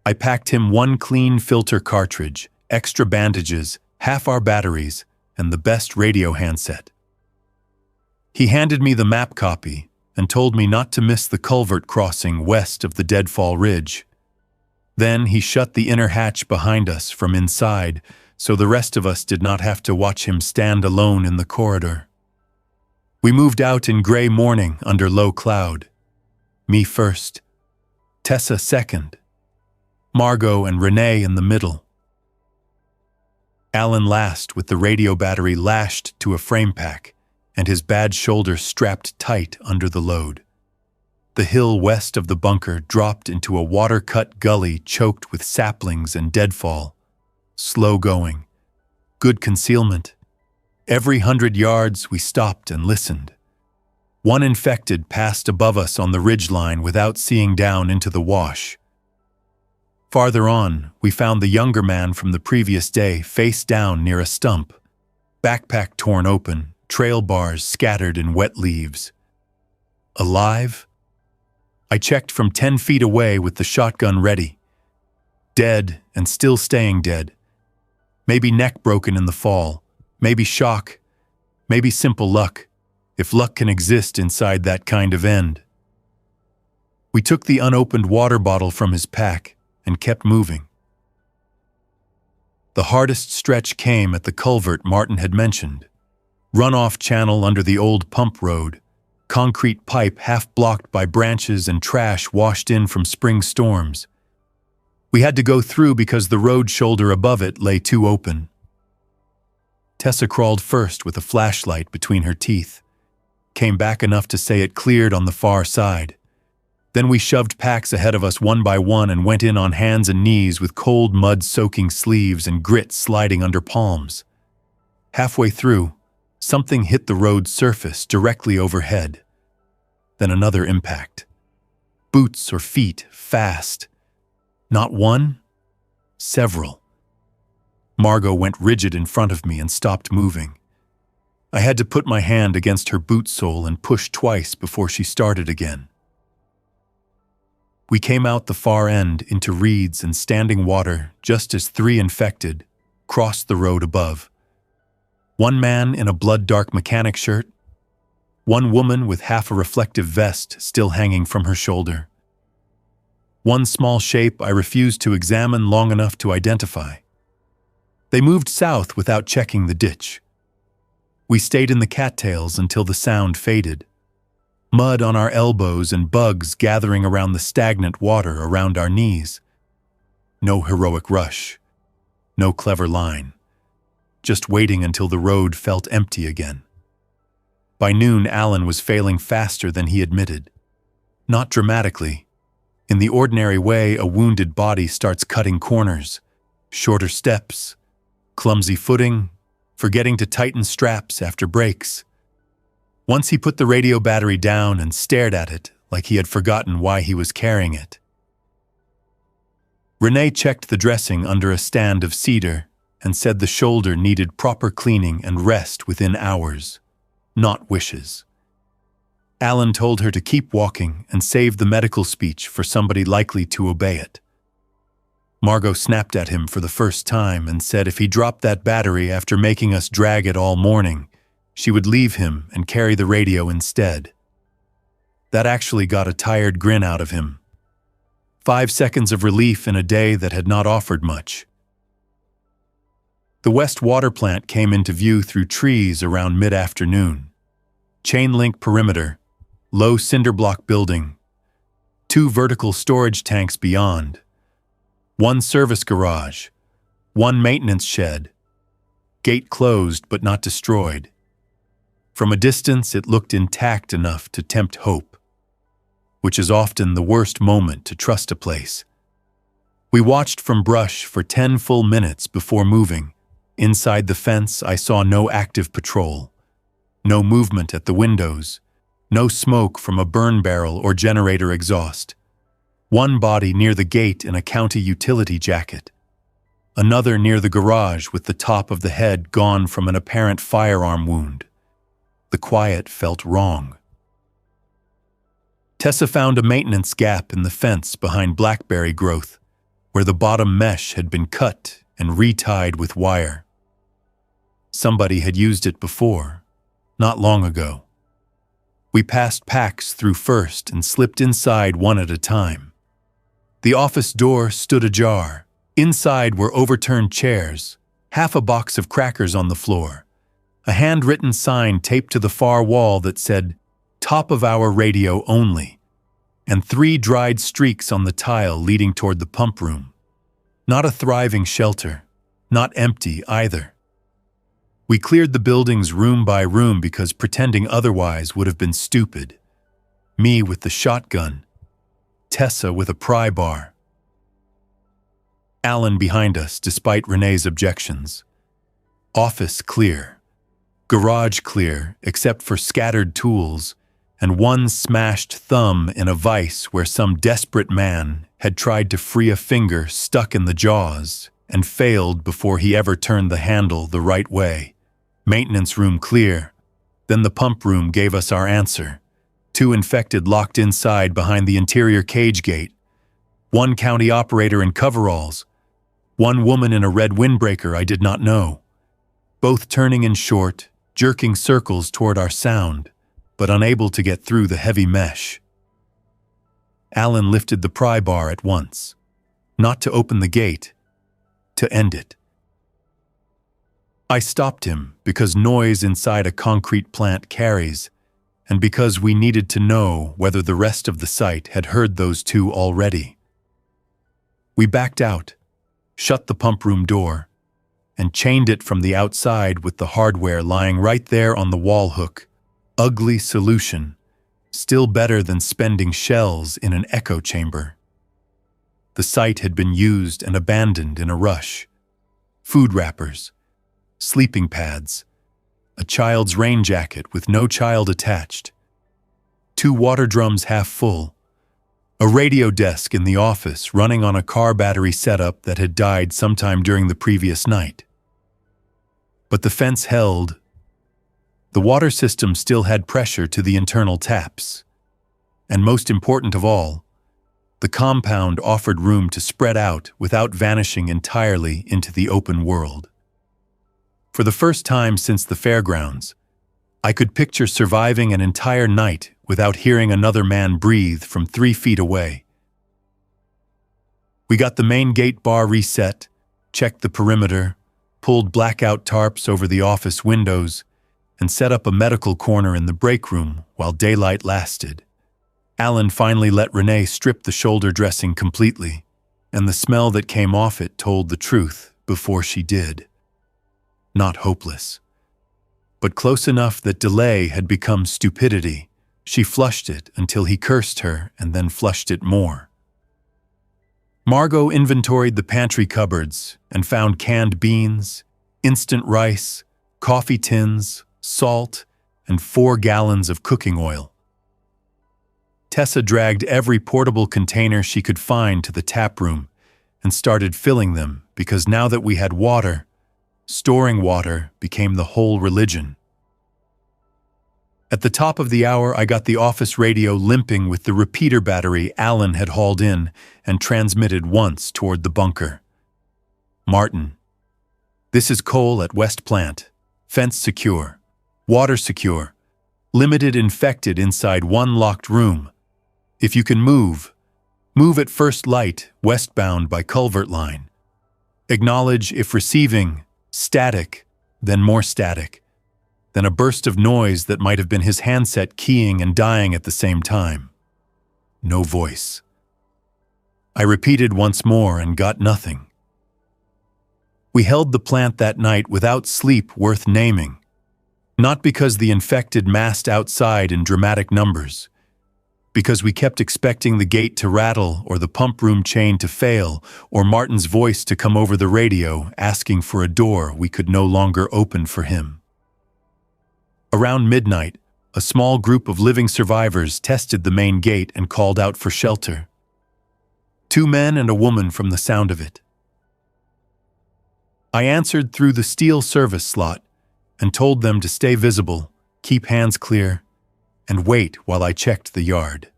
I packed him one clean filter cartridge, extra bandages, half our batteries, and the best radio handset. He handed me the map copy and told me not to miss the culvert crossing west of the Deadfall Ridge. Then he shut the inner hatch behind us from inside, so the rest of us did not have to watch him stand alone in the corridor. We moved out in gray morning under low cloud. Me first, Tessa second, Margot and Renee in the middle. Alan last with the radio battery lashed to a frame pack and his bad shoulder strapped tight under the load. The hill west of the bunker dropped into a water-cut gully choked with saplings and deadfall. Slow going. Good concealment. Every 100 yards we stopped and listened. One infected passed above us on the ridgeline without seeing down into the wash. Farther on, we found the younger man from the previous day face down near a stump, backpack torn open, trail bars scattered in wet leaves. Alive? I checked from 10 feet away with the shotgun ready. Dead and still staying dead. Maybe neck broken in the fall, maybe shock, maybe simple luck, if luck can exist inside that kind of end. We took the unopened water bottle from his pack and kept moving. The hardest stretch came at the culvert Martin had mentioned. Runoff channel under the old pump road, concrete pipe half blocked by branches and trash washed in from spring storms. We had to go through because the road shoulder above it lay too open. Tessa crawled first with a flashlight between her teeth, came back enough to say it cleared on the far side. Then we shoved packs ahead of us one by one and went in on hands and knees with cold mud soaking sleeves and grit sliding under palms. Halfway through, something hit the road's surface directly overhead. Then another impact. Boots or feet, fast. Not one, several. Margot went rigid in front of me and stopped moving. I had to put my hand against her boot sole and push twice before she started again. We came out the far end into reeds and standing water just as 3 infected crossed the road above. One man in a blood-dark mechanic shirt, one woman with half a reflective vest still hanging from her shoulder. One small shape I refused to examine long enough to identify. They moved south without checking the ditch. We stayed in the cattails until the sound faded. Mud on our elbows and bugs gathering around the stagnant water around our knees. No heroic rush. No clever line. Just waiting until the road felt empty again. By noon, Alan was failing faster than he admitted. Not dramatically. In the ordinary way a wounded body starts cutting corners, shorter steps, clumsy footing, forgetting to tighten straps after breaks. Once he put the radio battery down and stared at it like he had forgotten why he was carrying it. Renee checked the dressing under a stand of cedar and said the shoulder needed proper cleaning and rest within hours, not wishes. Alan told her to keep walking and save the medical speech for somebody likely to obey it. Margot snapped at him for the first time and said if he dropped that battery after making us drag it all morning, she would leave him and carry the radio instead. That actually got a tired grin out of him. 5 seconds of relief in a day that had not offered much. The West Water Plant came into view through trees around mid-afternoon. Chain-link perimeter, low cinder block building, 2 vertical storage tanks beyond, 1 service garage, 1 maintenance shed, gate closed but not destroyed. From a distance, it looked intact enough to tempt hope, which is often the worst moment to trust a place. We watched from brush for 10 full minutes before moving. Inside the fence, I saw no active patrol, no movement at the windows, no smoke from a burn barrel or generator exhaust. 1 body near the gate in a county utility jacket. Another near the garage with the top of the head gone from an apparent firearm wound. The quiet felt wrong. Tessa found a maintenance gap in the fence behind blackberry growth, where the bottom mesh had been cut and retied with wire. Somebody had used it before, not long ago. We passed packs through first and slipped inside one at a time. The office door stood ajar. Inside were overturned chairs, half a box of crackers on the floor, a handwritten sign taped to the far wall that said, "Top of hour radio only," and 3 dried streaks on the tile leading toward the pump room. Not a thriving shelter, not empty either. We cleared the buildings room by room because pretending otherwise would have been stupid. Me with the shotgun, Tessa with a pry bar. Alan behind us despite Renee's objections. Office clear. Garage clear except for scattered tools and 1 smashed thumb in a vise where some desperate man had tried to free a finger stuck in the jaws and failed before he ever turned the handle the right way. Maintenance room clear. Then the pump room gave us our answer. 2 infected locked inside behind the interior cage gate. 1 county operator in coveralls. 1 woman in a red windbreaker I did not know. Both turning in short, jerking circles toward our sound, but unable to get through the heavy mesh. Alan lifted the pry bar at once. Not to open the gate, to end it. I stopped him because noise inside a concrete plant carries, and because we needed to know whether the rest of the site had heard those 2 already. We backed out, shut the pump room door, and chained it from the outside with the hardware lying right there on the wall hook. Ugly solution, still better than spending shells in an echo chamber. The site had been used and abandoned in a rush. Food wrappers, sleeping pads, a child's rain jacket with no child attached, 2 water drums half full, a radio desk in the office running on a car battery setup that had died sometime during the previous night. But the fence held. The water system still had pressure to the internal taps. And most important of all, the compound offered room to spread out without vanishing entirely into the open world. For the first time since the fairgrounds, I could picture surviving an entire night without hearing another man breathe from 3 feet away. We got the main gate bar reset, checked the perimeter, pulled blackout tarps over the office windows, and set up a medical corner in the break room while daylight lasted. Alan finally let Renee strip the shoulder dressing completely, and the smell that came off it told the truth before she did. Not hopeless, but close enough that delay had become stupidity. She flushed it until he cursed her and then flushed it more. Margot inventoried the pantry cupboards and found canned beans, instant rice, coffee tins, salt, and 4 gallons of cooking oil. Tessa dragged every portable container she could find to the tap room and started filling them because now that we had water, storing water became the whole religion. At the top of the hour, I got the office radio limping with the repeater battery Alan had hauled in and transmitted once toward the bunker. Martin, this is Cole at West Plant. Fence secure. Water secure. Limited infected inside one locked room. If you can move at first light westbound by culvert line. Acknowledge if receiving, static, then more static. Then a burst of noise that might have been his handset keying and dying at the same time. No voice. I repeated once more and got nothing. We held the plant that night without sleep worth naming. Not because the infected massed outside in dramatic numbers. Because we kept expecting the gate to rattle or the pump room chain to fail or Martin's voice to come over the radio asking for a door we could no longer open for him. Around midnight, a small group of living survivors tested the main gate and called out for shelter. 2 men and a woman from the sound of it. I answered through the steel service slot and told them to stay visible, keep hands clear, and wait while I checked the yard.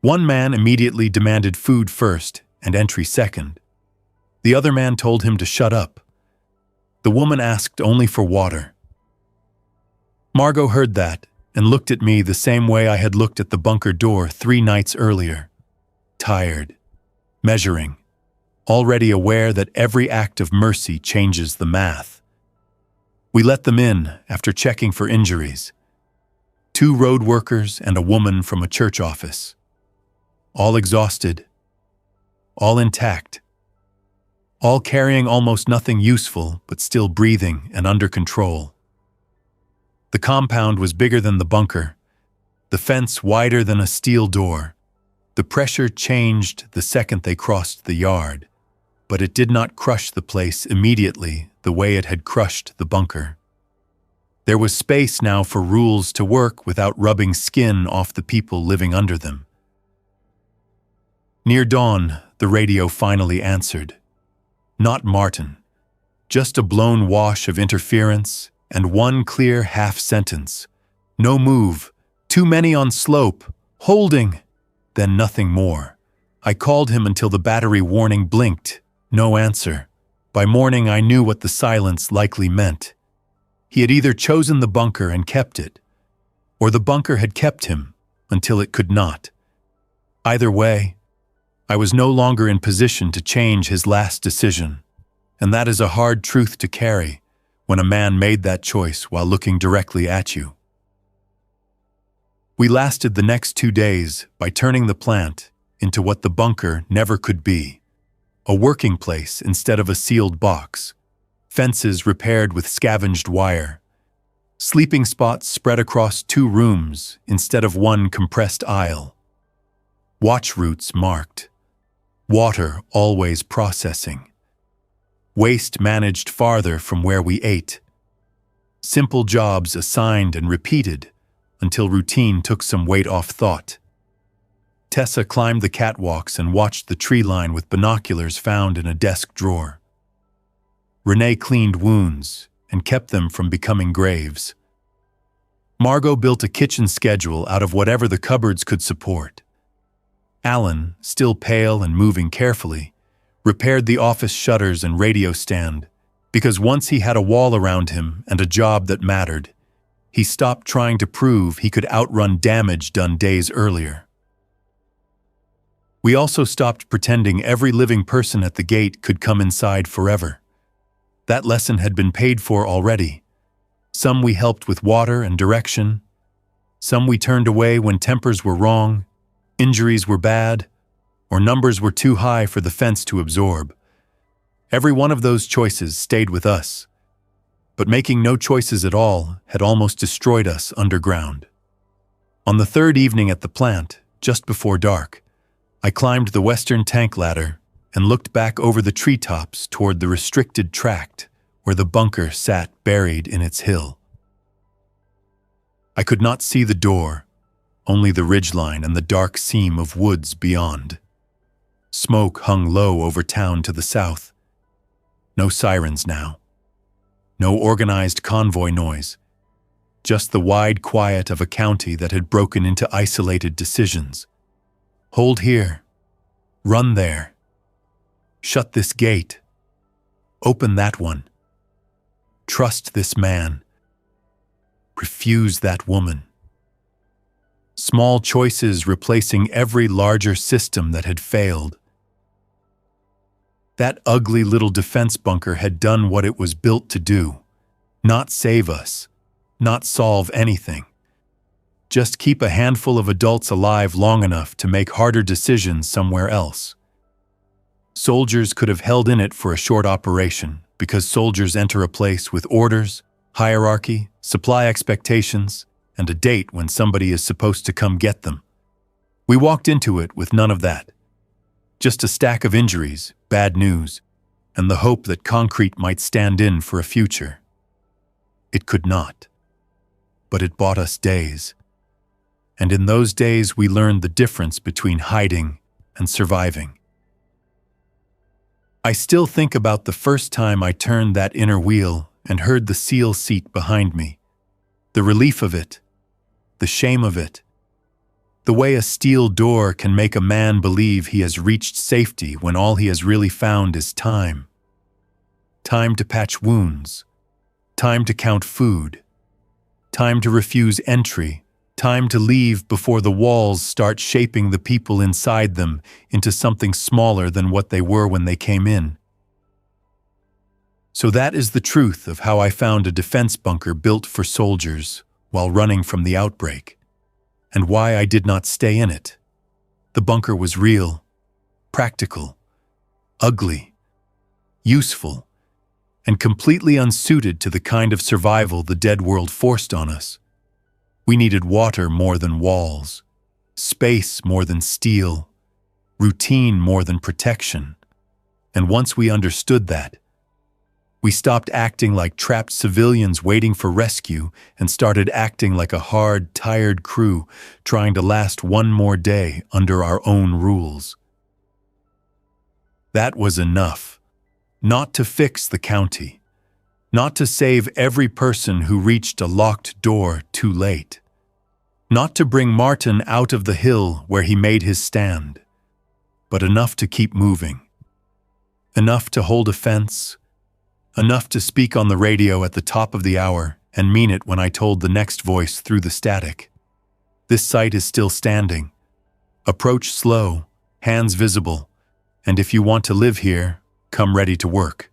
One man immediately demanded food first and entry second. The other man told him to shut up. The woman asked only for water. Margot heard that and looked at me the same way I had looked at the bunker door 3 nights earlier. Tired, measuring, already aware that every act of mercy changes the math. We let them in after checking for injuries. 2 road workers and a woman from a church office. All exhausted, all intact, all carrying almost nothing useful but still breathing and under control. The compound was bigger than the bunker, the fence wider than a steel door. The pressure changed the second they crossed the yard, but it did not crush the place immediately the way it had crushed the bunker. There was space now for rules to work without rubbing skin off the people living under them. Near dawn, the radio finally answered. Not Martin, just a blown wash of interference and one clear half-sentence. No move, too many on slope, holding, then nothing more. I called him until the battery warning blinked. No answer. By morning I knew what the silence likely meant. He had either chosen the bunker and kept it, or the bunker had kept him until it could not. Either way, I was no longer in position to change his last decision, and that is a hard truth to carry when a man made that choice while looking directly at you. We lasted the next 2 days by turning the plant into what the bunker never could be. A working place instead of a sealed box, fences repaired with scavenged wire, sleeping spots spread across 2 rooms instead of one compressed aisle, watch routes marked, water always processing, waste managed farther from where we ate, simple jobs assigned and repeated until routine took some weight off thought. Tessa climbed the catwalks and watched the tree line with binoculars found in a desk drawer. Renee cleaned wounds and kept them from becoming graves. Margot built a kitchen schedule out of whatever the cupboards could support. Alan, still pale and moving carefully, repaired the office shutters and radio stand, because once he had a wall around him and a job that mattered, he stopped trying to prove he could outrun damage done days earlier. We also stopped pretending every living person at the gate could come inside forever. That lesson had been paid for already. Some we helped with water and direction. Some we turned away when tempers were wrong, injuries were bad, or numbers were too high for the fence to absorb. Every one of those choices stayed with us. But making no choices at all had almost destroyed us underground. On the 3rd evening at the plant, just before dark, I climbed the western tank ladder and looked back over the treetops toward the restricted tract where the bunker sat buried in its hill. I could not see the door, only the ridgeline and the dark seam of woods beyond. Smoke hung low over town to the south. No sirens now. No organized convoy noise. just the wide quiet of a county that had broken into isolated decisions. Hold here. Run there. Shut this gate. Open that one. Trust this man. Refuse that woman. Small choices replacing every larger system that had failed. That ugly little defense bunker had done what it was built to do. Not save us. Not solve anything. Just keep a handful of adults alive long enough to make harder decisions somewhere else. Soldiers could have held in it for a short operation, because soldiers enter a place with orders, hierarchy, supply expectations, and a date when somebody is supposed to come get them. We walked into it with none of that. Just a stack of injuries, bad news, and the hope that concrete might stand in for a future. It could not. But it bought us days. And in those days we learned the difference between hiding and surviving. I still think about the first time I turned that inner wheel and heard the seal seat behind me. The relief of it, the shame of it, the way a steel door can make a man believe he has reached safety when all he has really found is time. Time to patch wounds, time to count food, time to refuse entry, time to leave before the walls start shaping the people inside them into something smaller than what they were when they came in. So that is the truth of how I found a defense bunker built for soldiers while running from the outbreak, and why I did not stay in it. The bunker was real, practical, ugly, useful, and completely unsuited to the kind of survival the dead world forced on us. We needed water more than walls, space more than steel, routine more than protection. And once we understood that, we stopped acting like trapped civilians waiting for rescue and started acting like a hard, tired crew trying to last one more day under our own rules. That was enough. Not to fix the county. Not to save every person who reached a locked door too late. Not to bring Martin out of the hill where he made his stand. But enough to keep moving. Enough to hold a fence. Enough to speak on the radio at the top of the hour and mean it when I told the next voice through the static. This site is still standing. Approach slow, hands visible, and if you want to live here, come ready to work.